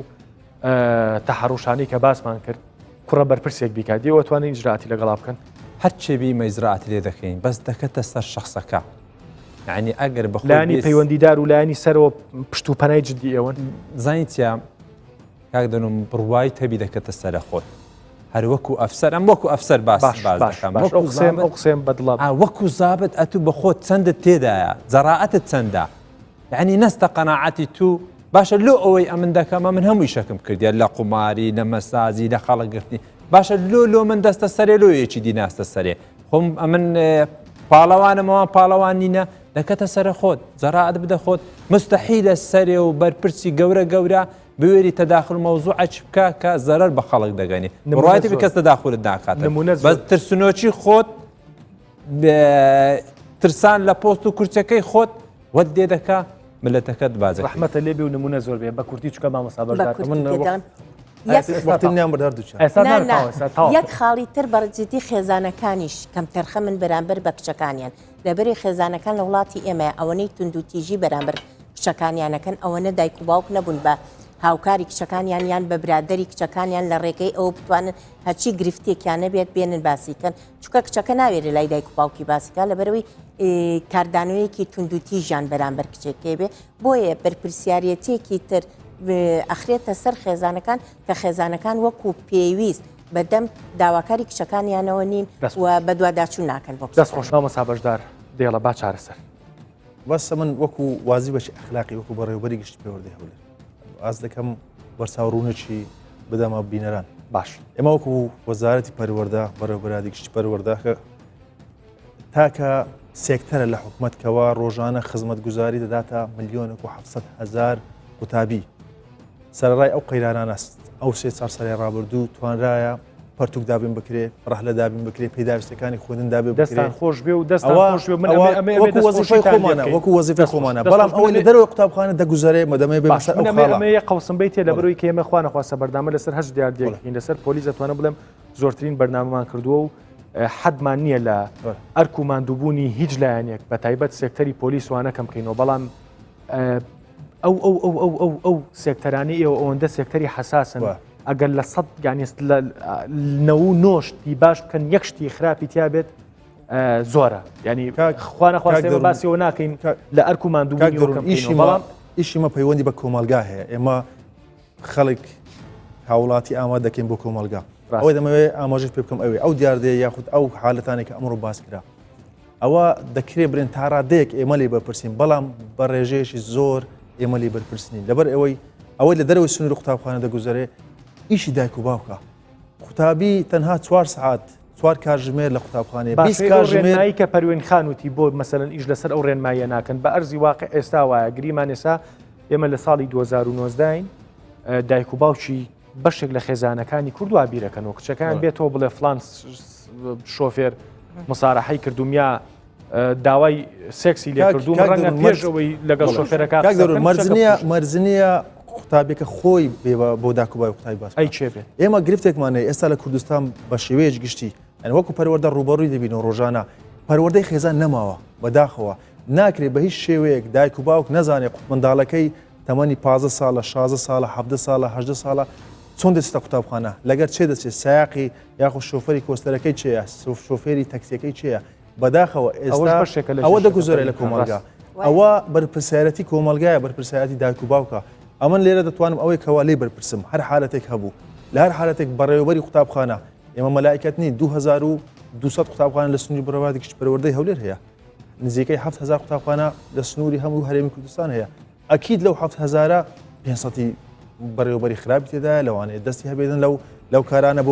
تەحەڕوشانەی کە باسمان کرد کوڕە بەرپرسێک بیکات دیەوە توانین ئیجراعاتی لەگەڵا بکەن هەرچێبی مەیزراعاتی لێ دەکەین بەس دەکەتە سەر شخصەکە یعنی ئەگەر بە لایانی پەیوەندیدار و لایانی سەرەوە پشت و پەنای جددی ئەوەن زانیتیا کاک دەنوم بڕوای تەبی دەکەتە سەرە خۆت هەر وەکو ئەفسەر ئەم وەکو ئەفسەر باس قسەم بەدڵ وەکو زابت ئەتوو بە خۆت چەندت تێدایە جەڕاعەتت چەندە یعنی نەستە قەناعەتی تو باشە لۆ ئەوەی ئەمن دەکەمە من هەمووی شەکم کردیە لە قوماری لە مەسازی لە خەڵکگرتنی باشە لۆ من دەستە سەرێ لۆیەکی دیناستە سەرێ خۆم ئەمن پاڵەوانمەوە پاڵەوان نینە دەکەتە سەرە خۆت جەڕائەت بدە خۆت مستەحیلە سەرێ و بەرپرسی گەورە بوێری تەداخل مەوزوعە چ بکە کە زەرەر بە خەڵک دەگەنی ڕایەتی بکەس تەداخلت ناکاتە بەس ترسنۆکی خۆت ترسان لە پۆست و کورچەکەی خۆت وەت دێ دەکا ملەتەکەت بازە ڕەحمەتە لێبێ و نمونە زۆر بێ بە کورتی چکە مامۆستا بەردار یەک خاڵی تر بەرجدی خێزانەکانیش کەم تەرخە من بەرامبەر بە کچەکانیان لەبەری خێزانەکان لە وڵاتی ئێمە ئەوەنەی تونند و تیژی بەرامبەر کچەکانیانەکەن ئەوەنە دایک و باوک نەبوون بە هاوکاری کچەکانیان یان بە برادری کچەکانیان لە ڕێگەی ئەوە بتوانن هەچی گرفتێکیانە بێت بێنن باسیکەن چکە کچەکە ناوێرە لای دایک و باوکی باسیکە لەبەرەوەی کاردانەوەیەکی تونند و تیژیان بەرامبەر کچێکێ بێ بۆیە بەرپرسیارەتێکی تر ئەخرێتە سەر خێزانەکان کە خێزانەکان وەکو پێویست بەدەم داواکاری کچەکانیانەوە نین و بە دوواداچوو ناکەن بۆ دەست خۆشنامە سابەشدار دێڵە با چارەسەر بەسە من وەکو وازی بەشی ئەخلاقی وەکو بەڕێوەبەری گشتی پێوەردەی هەولێر ئاز دەکەم بەرساوڕوونەکی بدەمە بینەران باش ئێمە وەکو وەزارەتی پەروەردە بەڕێوەبەری گشتی پەروەردە تاکە سێکتەرە لە حکوومەتکەوە ڕۆژانە خزمەت گوزاری دەداتە 1,700,000 قوتابی سەرڕای ئەو قەیرانان است ئەو سێ چار ساڵی ڕابردوو توانرایە پەرتوک دابین بکرێ ڕەحلە دابین بکرێ پێداویستەکانی خۆدن دابێ دەستان خۆش بێ و دەستان خۆش وەکو وەزیفەی خۆمانە وەکو وەزیفەی خۆمانە بەڵام ئەوەی لە دەرەوەی قوتابخانە دەگوزارێ مەدەمەی بێ بەسەر ئەو خاڵە ئەمە یەک قەوسم بیت لە بەرەوەی کە ئێمە خوا نەخواستە بەردامە لەسەر هەشت دیاردێکین لەسەر پۆلیس دەتوانە بڵێم زۆرترین بەرنامەمان کردووە و حەدمان نییە لە ئەرک و ماندووبوونی هیچ لایەنێک بە تایبەت سێکتەری پۆلیس وانە کەم بکەینەوە بەڵام ئەو سێکتەرانی ئێوە ئەوەندە سێکتەری حساسن ئەگەر لە سەد یانی نەو نۆشتی باش بکەن یەک شتی خراپی تیا بێت زۆرە ینی خوا نەخواستێمە باسیەوە ناکەین لە ئەرک و ماندووبوونی بەڵام ئیشیمە پەیوەندی بە کۆمەلگا هەیە ئێمە خەڵک هاوڵاتی ئامادە دەکەین بۆ کۆمەلگا ئەوەی دەمەوێت ئاماژەی پێ بکەم ئەوێ ئەو دیاردەیە یاخود ئەو حالەتانێک کە ئەمڕۆ باس کرا ئەوە دەکرێت برێن تاڕادەیەک ئێمە لێ بەرپرسین بەڵام بە ڕێژەیەشی زۆر ئێمە لێ بەرپرسین لەبەر ئەوەی لە دەرەوەی سنووری قوتابخانە دەگوزارێ ئیشی دایک و باوکە قوتابی تەنها 4 سعات 4 کاتژمێر لە قوتابخانەیە 20 کاتژمێری کە پەروێن خانوتی بۆ مەسەلەن ئیش لەسەر ئەو ڕێنمایە ناکەن بە ئەرزی واقع ئێستا وایە گریمان ئێستا ئێمە لە ساڵی 2019 دایک و باوکی بەشێک لە خێزانەکانی کوردوا بیرەکەن و کچەکان بێتەوە بڵێ فلان شۆفێر مسارەحەی کردومیا داوای سێکسی لێ کردوم ڕەنگە پێشەوەی لەگەڵ شۆفێرەکە مەرزنیە قوتابێکە خۆی بۆ داکوبای قوتابی باس ئەی چێ بێت ئێمە گرفتێکمانەیە ئێستا لە کوردستان بە شێوەیەک گشتی ئەن وەکو پەروەردە ڕوبەڕووی دەبینەوە ڕۆژانە پەروەردەی خێزان نەماوە بەداخەوە ناکرێت بە هیچ شێوەیەک دایک و باوک نەزانێت منداڵەکەی تەمەنی 15 ساڵە 16 ساڵە 17 ساڵە 18 ساڵە چۆن دەچێتە قوتابخانە لەگەر چێ دەچێت سایقی یاخود شۆفەری کۆستەرەکەی چێە شۆفێری تەکسیەکەی چێە بەداخەوە ئێستا ئەوە دەگوزارێ لە کۆمەلگا ئەوە بەرپرسیارەتی کۆمەلگایە بەرپرسیارەتی دایک و باوکە ئەمن لێرە دەتوانم ئەوەی کەوا لێ بەرپرسم هەر حالەتێک هەبوو لە هەر حالەتێک بەڕێوەبەری قوتابخانە ئێمە مەلایکەت نین 2200 قوتابخانە لە سنووری بڕەوادی گشت پەروەردەی هەولێر هەیە نزیکەی 7000 قوتابخانە لە سنووری هەموو هەرێمی کوردستان هەیە ئەکید لەو 7000 500 بەڕێوەبەری خراپی تێدایە لەوانەیە دەستی هەبێتن لەو کارانە بۆ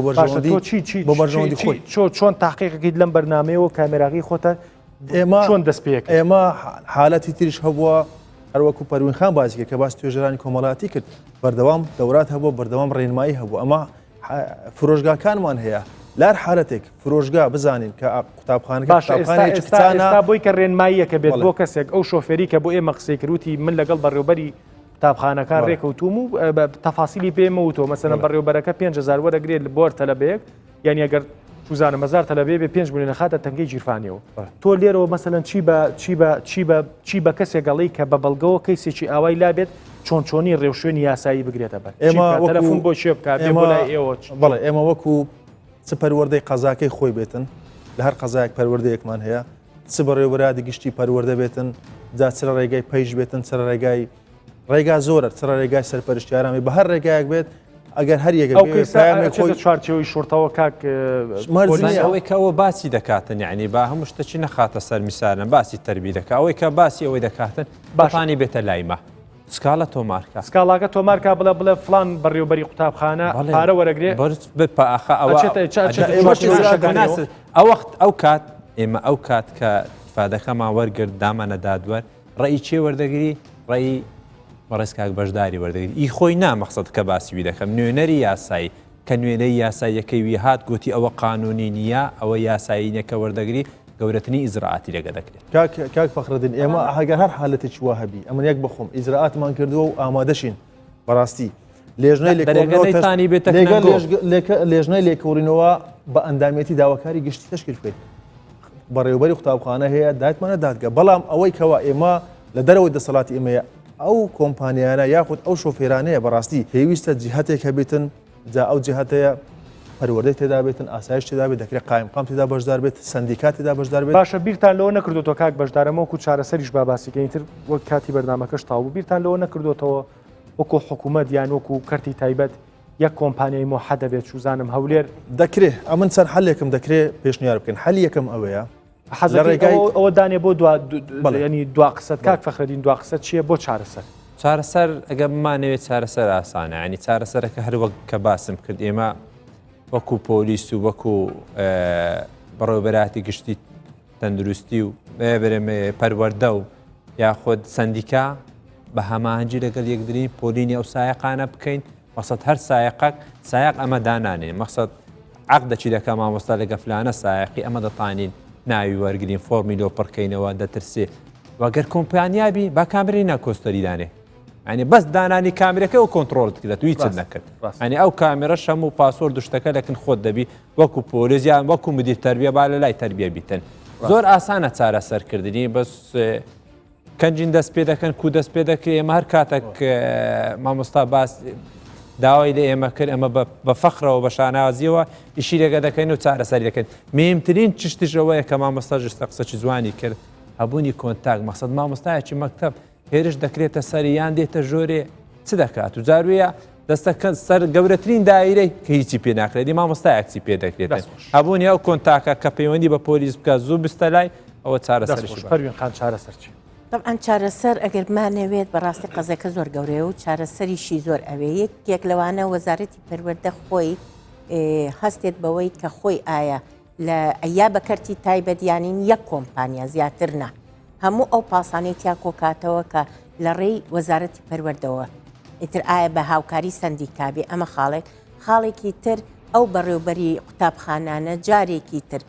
بەرژەوەندی خۆی چۆن تاقیقەکەیت لەم بەرنامەیەوە کامێراغی خۆتە چۆن دەست پێک ئێمە حالەتی تریش هەبووە هەروەکو پەروین خان باسی کرد کە باس توێژەرانی کۆمەڵاتی کرد بەردەوام دەورات هەبوو بەردەوام ڕێنمایی هەبوو ئەمە فرۆژگاکانمان هەیە لار حالەتێک فرۆژگا بزانین کە قوتابخانەکە بۆی کە ڕێنماییەکە بێت بۆ کەسێک ئەو شۆفێری کە بۆ ئێمە قسەی کردوتی من لەگەڵ بەڕێوەبەری قوتابخانەکان ڕێکەوتوم و تەفاسیلی پێمەوتەوە مەسەلەن بەڕێوەبەرەکە 5,000 وەرەگرێت بۆ تەلەبەیەک یعنی ئەگەر توزانە مەزار تەلەبێ بێ 5 ملیۆن خاتە تەنگەی جیرفانیەوە تۆ لێرەوە مەسەلەن چی بە کەسێک گەڵی کە بە بەڵگەوە کەیسێکی ئاوای لابێت چۆنی ڕێوشێنی یاسایی بگرێتە بەر تەلەفۆن بۆ شێ بکات بەڵێ ئێمە وەکو چ پەروەردەی قەزاکەی خۆی بێتن لە هەر قەزایەک پەروەردەیەکمان هەیە چ بەڕێوەبەری گشتی پەروەردە بێتن جا چ ڕێگای پەیش بێتن چ ڕێگای زۆرە چ ڕێگای سەرپەرشتیارامی بە هەر ڕێگایەک بێت ئەگەر هەر ئەو چوارچەوەی شورتەوە کاک ئەوەی کەەوە باسی دەکاتن یعنی با هەموو شتەچی نەخاتە سەر میسارن باسی تەربی دەکات ئەوەی کە باسی ئەوەی دەکاتن باشانی بێتە لایمە سکاڵە تۆمارکە سکاڵاکە تۆمارکە بڵێ فلان بەڕێوەبەری قوتابخانە پارە وەرەگرێ ئەو کات ئێمە ئەو کات کە فادەکەمان وەرگرت دامانە دادوەر ڕێی چێ وەردەگری ڕێی ڕێزکاک بەشداری وەردەگری ئی خۆی نامەخسەد کە باسیوی دەکەم نوێنەری یاسایی کە نوێنەی یاساییەکەی وی هات گوتی ئەوە قانونی نییە ئەوە یاسایینەکە وەردەگری گەورەتنی ئیزراعاتی لەگە دەکرێت کاک فەخرەدین ئێمە هەگەر هەر حالەتێکی وا هەبی ئەمە یەک بخۆم ئیزراعاتمان کردووە و ئامادەشین بەڕاستی لێژنەی لێکۆڕینەوە بە ئەندامەتی داواکاری گشتی تشکیل بکەیت بەڕێوەبەری قوتابخانە هەیە دایتمانە دادگە بەڵام ئەوەی کەوا ئێمە لە دەرەوەی دەسەڵاتی ئێمەیە ئەو کۆمپانیانە یاخود ئەو شۆفێرانەیە بەڕاستی پێویستە جیهاتێک هەبێتن جا ئەو جیهاتەیە پەروەردەی تێدا بێتن ئاسایش تێدا بێت دەکرێت قایمقام تێدا بەشدار بێت سندیکات تێدا بەشدار بێت باشە بیرتان لەوە نەکردوەوە کاک بەشدارەمەوەکو چارەسەریش باباسیکەین تر وەک کاتی بەردامەکەش تاوو بیرتان لەوە نەکردوێتەوە وەکو حکوومەت یان وەکو کەرتی تایبەت یەک کۆمپانیای مۆحە دەبێت چوزانم هەولێر دەکرێت ئەمن چەند حلێکم دەکرێت پێشنیار بکەن حەلی یەکەم ئەوەیە ئەوە دانێ بۆ ینی دوا قسەت کاک فەخرەدین دوا قسەت چییە بۆ چارەسەر چارەسەر ئەگە بمانەوێت چارەسەر ئاسانە ینی چارەسەرەکە هەر وەک کە باسم کرد ئێمە وەکو پۆلیس و وەکو بەڕێوەبەراتی گشتی تەندروستی و بەرەمێ پەروەردە و یاخود سندیکا بە هەماهەنگی لەگەڵ یەکدرین پۆلینی ئەو سایقانە بکەین مەقسەد هەر سایقەک سایق ئەمە دانانێ مەقسەد عەقدەچی دەکا مامۆستا لەگە فلانە سایقی ئەمە دەتانین ناوی وەرگین فۆرمی لۆ پڕکەینەوە دەترسێ وەگەر کۆمپانیابی با کامرەی ناکۆستەری دانێ ینی بەس دانانی کامرەکە و کۆنتترۆلت کرێت توی چ نەکرد ئەنی ئەو کامێرە شەم و پاسۆر دوشتەکە لەکن خۆت دەبی وەکو پۆلیزیان وەکو مدیر تەربیە با لە لای تەربیە بیتن زۆر ئاسانە چارەسەرکردنی بەس کەنجین دەست پێ دەکەن کو دەست پێ دەکرێت ئێمە هەر کاتێک مامۆستا باس داوای لە ئێمە کرد ئەمە بە فەخرەوە بە شانازیەوە ئیشی لەگە دەکەین و چارەسەری دەکەن مهمترین چشتیشەوەیە کە مامۆستا ژستە قسەی جوانی کرد هەبوونی کۆنتاک مەقسەد مامۆستایەکی مەکتەب هێرش دەکرێتە سەری یان دێتە ژۆرێ چ دەکات و جارویە دەستەکە سەر گەورەترین دایرەی کە هیچی پێ ناکرێتی مامۆستایەکچی پێ دەکرێت هەبوونی ئەو کۆنتاکە کە پەیوەندی بە پۆلیس بکە زوو بستە لای ئەوە چارەسەرخان چارەسەرچی طبعاً چارەسەر ئەگەر بمانەوێت بەڕاستی قەزەکە زۆر گەورەیە و چارەسەریشی زۆر ئەوێ یەک لەوانە وەزارەتی پەروەردە خۆی هەستێت بەوەی کە خۆی ئایا لە ئەیا بەکەرتی تایبەتیانین یەک کۆمپانیا زیاتر نا هەموو ئەو پاسانەی تیا کۆکاتەوە کە لە ڕێی وەزارەتی پەروەردەوە ئیتر ئایا بە هاوکاری سندیکابێ ئەمە خاڵێکی تر ئەو بەڕێوبەری قوتابخانانە جارێکی تر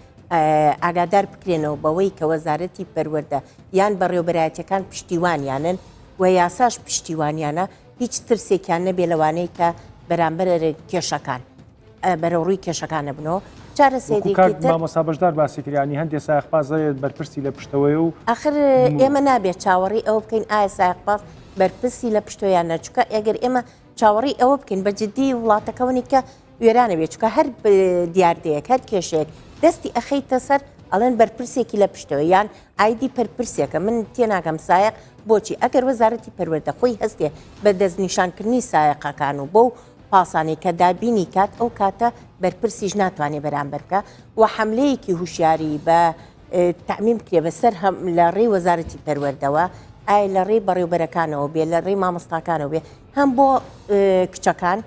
ئاگادار بکرێنەوە بەوەی کە وەزارەتی پەروەردە یان بەڕێوەبەرایەتەکان پشتیوانیانن و یاساش پشتیوانیانە هیچ ترسێکیان نەبێ لەوانەیە کە بەرامبەر کێشەکان بەرەوڕووی کێشەکانە بنەوە چارە مامۆستا بەشدار باسیکرانی هەندێک سایقپازەیە بەرپرسی لە پشتەوەی و ئاخر ئێمە نابێت چاوەڕی ئەوە بکەین ئایا سایقپاس بەرپرسی لە پشتۆیان نەچکە ئەگەر ئێمە چاوەڕی ئەوە بکەین بە جددی وڵاتەکەونی کە وێرانە بێت چکە هەر دیاردەیەک هەر کێشەیەک دەستی ئەخەیتە سەر ئەڵێن بەرپرسێکی لە پشتەوە یان ئایدی پەرپرسێکە من تێناگەم سایق بۆچی ئەگەر وەزارەتی پەروەردە خۆی هەستێ بە دەستنیشانکردنی سایقەکان و بۆ پاسانی کە دابینی کات ئەو کاتە بەرپرسیش ناتوانێت بەرامبەر بکە و حملەیەکی هوشیاری بە تەعمیم بکرێ بەسەر هەم لە ڕێی وەزارەتی پەروەردەوە ئایا لە ڕێی بەڕێوەبەرەکانەوە بێ لە ڕێی مامۆستاکانەوە بێ هەم بۆ کچەکان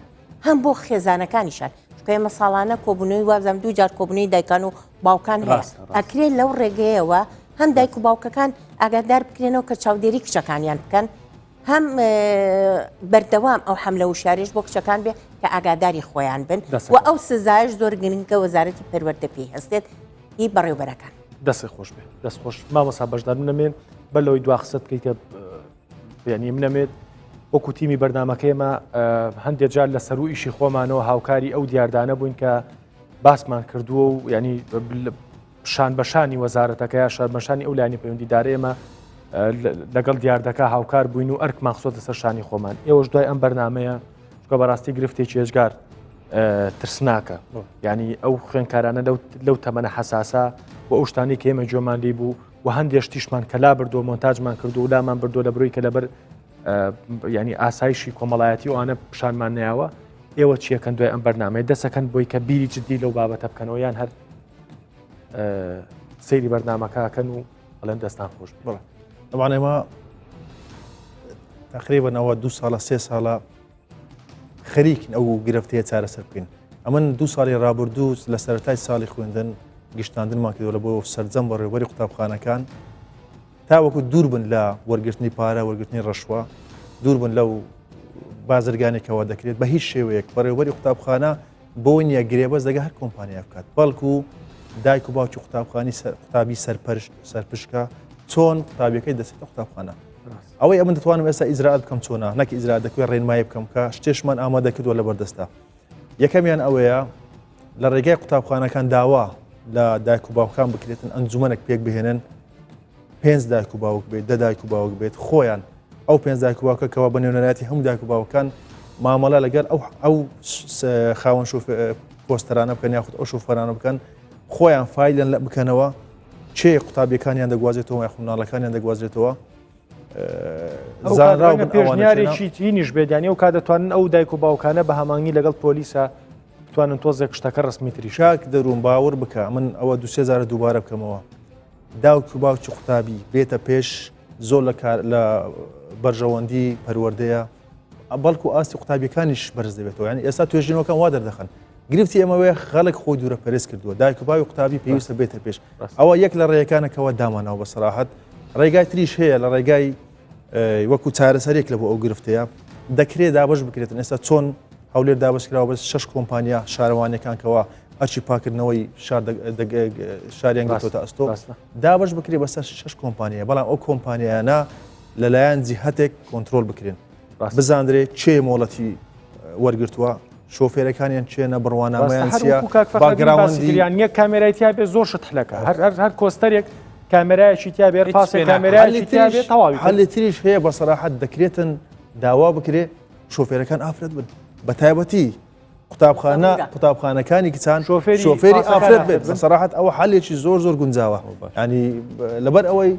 هەم بۆ خێزانەکانیشان ئێمە ساڵانە کۆبوونەوەی وابزانام دوو جار کۆبوونەوەی دایکان و باوکان هەیە ئەکرێت لەو ڕێگەیەوە هەم دایک و باوکەکان ئاگادار بکرێنەوە کە چاودێری کچەکانیان بکەن هەم بەردەوام ئەو حملە وشارێش بۆ کچەکان بێ کە ئاگاداری خۆیان بن و ئەو سزایش زۆر گرنگکە وەزارەتی پەروەردە پێی هەستێت هی بەڕێوەبەرەکان دەستی خۆش بێ دەست خۆش مامۆستا بەشدار منەمێن بە لەوەی دوا قسەت بکەیت کە یعنی منەمێت وەکو تیمی بەردامەکەیمە هەندێک جار لە سەر و ئیشی خۆمانەوە هاوکاری ئەو دیاردانە بووین کە باسمان کردووە و ینی شان بەشانی وەزارەتەکە یا شانبەشانی ئەو لایانی پەیوەندیدارەیەمە لەگەڵ دیاردەکە هاوکار بووین و ئەرکمان خسۆتە سەر شانی خۆمان ئێوەش دوای ئەم بەرنامەیە چکە بەڕاستی گرفتێکی هێزگار ترسناکە ینی ئەو خوێنکارانە لەو تەمەنە حەساسە و ئەو شتانی کە ئێمە جۆمان لێ بوو و هەندێک تیشمان کەلا بردو مۆنتاژمان کردو و لامان بردو لە بڕۆی کە لەبەر ینی ئاسایشی کۆمەڵایەتی ئەوانە پیشانمان نەیاوە ئێوە چیەکەن دوای ئەم بەرنامەیە دەسەکەن بۆی کە بیری جددی لەو بابەتە بکەنەوە یان هەر سەیری بەرنامەکەکەن و بەڵێن دەستان خۆش بڵێ طبعا ئێمە تقریبا ئەوە 2 ساڵە 3 ساڵە خەریکن ئەو گرفتەیە چارەسەر بکەین ئەمن 2 ساڵی ڕابردوو لە سەرەتای ساڵی خوێندن گشتاندنمان کردووە لە بۆ سەرجەم بە ڕێوەبەری قوتابخانەکان تاوەکو دوور بن لە وەرگرتنی پارە وەرگرتنی ڕەشوە دوور بن لەو بازرگانێکەوە دەکرێت بە هیچ شێوەیەک بەڕێوەبەری قوتابخانە بۆ نییە گرێبەز دەگە هەر کۆمپانیا بکات بەڵکو دایک و باوکی قوتابی سەرپشکە چۆن قوتابیەکەی دەچێتە قوتابخانە ئەوەی ئەمن دەتوانم ئێستا ئیزراعات بکەم چۆنە نەک ئیزراعات دەکوێت ڕێنمایی بکەم کە شتێشمان ئامادە کردووە لە بەردەستا یەکەمیان ئەوەیە لە ڕێگای قوتابخانەکان داوا لە دایک و باوکان بکرێتن ئەنجومەنێک پێک بهێنن 5 دایک و باوک بێت 10 دایک و باوک بێت خۆیان ئەو 5 دایک و باوکەکەەوە بە نێونەتی هەموو دایک و باوکان مامەڵە لەگەر ئەو خاوەن پۆستەرانە بکەن یاخود ئەو شوفەرانە بکەن خۆیان فایلەن بکەنەوە چێ قوتابیەکانیان دەگوازێتەوە یاخود مناڵەکانیان دەگوازرێتەوە پێشنیارێکی تینیش بێدانی و کا دەتوانن ئەو دایک و باوکانە بە هەمانگی لەگەڵ پۆلیسە بتوانن تۆزێک شتەکە ڕسمیتری شاک دەروون باوەڕ بکە من ئەوە 2-3 دووبارە بکەمەوە داوک و باوکی قوتابی بێتە پێش زۆر لە بەرژەوەندی پەروەردەیە بەڵکو ئاستی قوتابیەکانیش بەرز دەبێتەوە ینی ئێستا توێژینەوەکان وا دەردەخەن گرفتی ئەمەوەیە خەڵک خۆی دوورە پەرێز کردووە دایک و باوی قوتابی پێویستە بێتە پێش ئەوە یەک لە ڕێیەکانەکەەوە دامانەوە بە سەراحەت ڕێگای تریش هەیە لە ڕێگای وەکو چارەسەرێک لە بۆ ئەو گرفتەیە دەکرێت دابش بکرێتن ئێستا چۆن هەولێر دابشکراوە بە 6 کۆمپانیا شارەوانەکانکەوە ئەچی پاکردنەوەی شاریان گرتوتە ئەستۆ دابش بکرێت بەسەر 6 کۆمپانیا بەڵام ئەو کۆمپانیانە لەلایەن جیهەتێک کۆنتترۆل بکرێن بزانرێت چێ مۆڵەتی وەرگرتووە شۆفێرەکانیان چێنە بڕوانامەیان باگراوندیان یەک کامێرایتیا بێ زۆر شت حلەکە هەر کۆستەرێک کامێرایەکی تیا بێ پاسێ کامێرایکی تیا بێت تەواوی هەلی تریش هەیە بە سەراحەت دەکرێتن داوا بکرێ شۆفێرەکان ئافرەت بن بە تایبەتی قوتابخانەکانی کچان شۆفێری ئافرەت بێت بە سەراحەت ئەوە حلێکی زۆر گونجاوە ینی لەبەر ئەوەی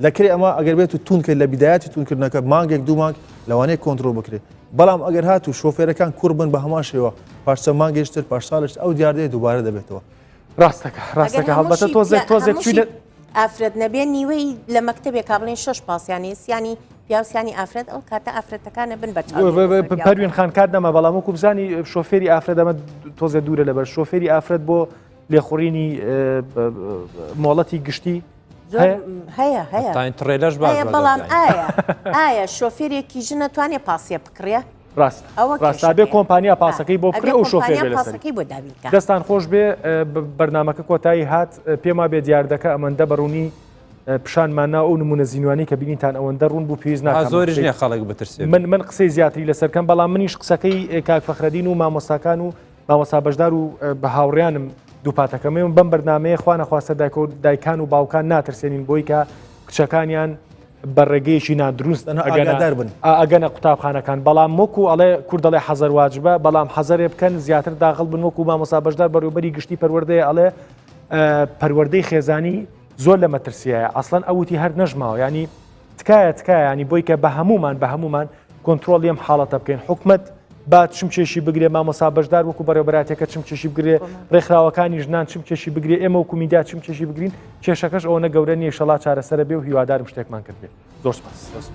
لەکرێ ئەمە ئەگەر بێت و تونکرد لە بیدایەتی تونکردنەکە مانگێک 2 مانگ لەوانەیە کۆنتترۆل بکرێت بەڵام ئەگەر هاتو شۆفێرەکان کوڕ بن بە هەمان شێوە پاشچە مانگەشتر پاش ساڵشت ئەو دیاردەیە دووبارە دەبێتەوە ڕاستەکە هەڵبەتە تۆزێک چوینە ئافرەت نەبێ نیوەی لە مەکتەبێک کابڵێن 6 پاسیانی سیانی پیاوسیانی ئافرەت ئەو کاتە ئافرەتەکانە بن بە پەروین خانکات نەما بەڵام وەکو بزانی شۆفێری ئافرەت ئەمە تۆزە دوورە لەبەر شۆفێری ئافرەت بۆ لێخوڕینی مۆڵەتی گشتی هەیە تڕێلەش بەڵام ئایا شۆفێرێکی ژن نەتوانێت پاسیە بکڕێ ڕاستە بێ کۆمپانیا پاسەکەی بۆ بکرێ و شۆفێر دەستان خۆش بێ بەرنامەکە کۆتایی هات پێما بێ دیاردەکە ئەمەندە بەڕوونی پیشانماننا ئەو نمونە زیینوانی کە بینیتان ئەوەندە ڕوون بوو پێویست ناکات زۆریش نیە خەڵک بترسێ من قسەی زیاتری لەسەرکەم بەڵام منیش قسەکەی کاک فەخرەدین و مامۆستاکان و مامۆستا بەشدار و بە هاوڕیانم دووپاتەکەمەوە بەم بەرنمەیە خوا نەخواستە دایکان و باوکان ناترسێنین بۆی کە کچەکانیان بەڕێگەیەکی نادروست ئەگەنە قوتابخانەکان بەڵام وەکو ئەڵێ کوردەڵێ حەزەر واجبە بەڵام حەزەرێ بکەن زیاتر داخڵ بن وەکو مامۆستا بەشدار بەڕێوەبەری گشتی پەروەردەیە ئەڵێ پەروەردەی خێزانی زۆر لە مەترسیایە ئەسڵەن ئەوتی هەر نەژماوە ینی تکایە ینی بۆی کە بە هەمومان کۆنتترۆڵی ئەم حاڵەتە بکەین حکومت با چم چێشی بگرێ مامۆستا بەشدار وەکو بەڕێوەبەراتەکە چم چێشی بگرێ ڕێکخراوەکانی ژنان چم چێشی بگرێ ئێمە وەکو میدیا چم چێشی بگرین کێشەکەش ئەوە نە گەورە نیە شەڵا چارەسەرە بێ و هیوادارم شتێکمان کرد بێت زۆر سپاس.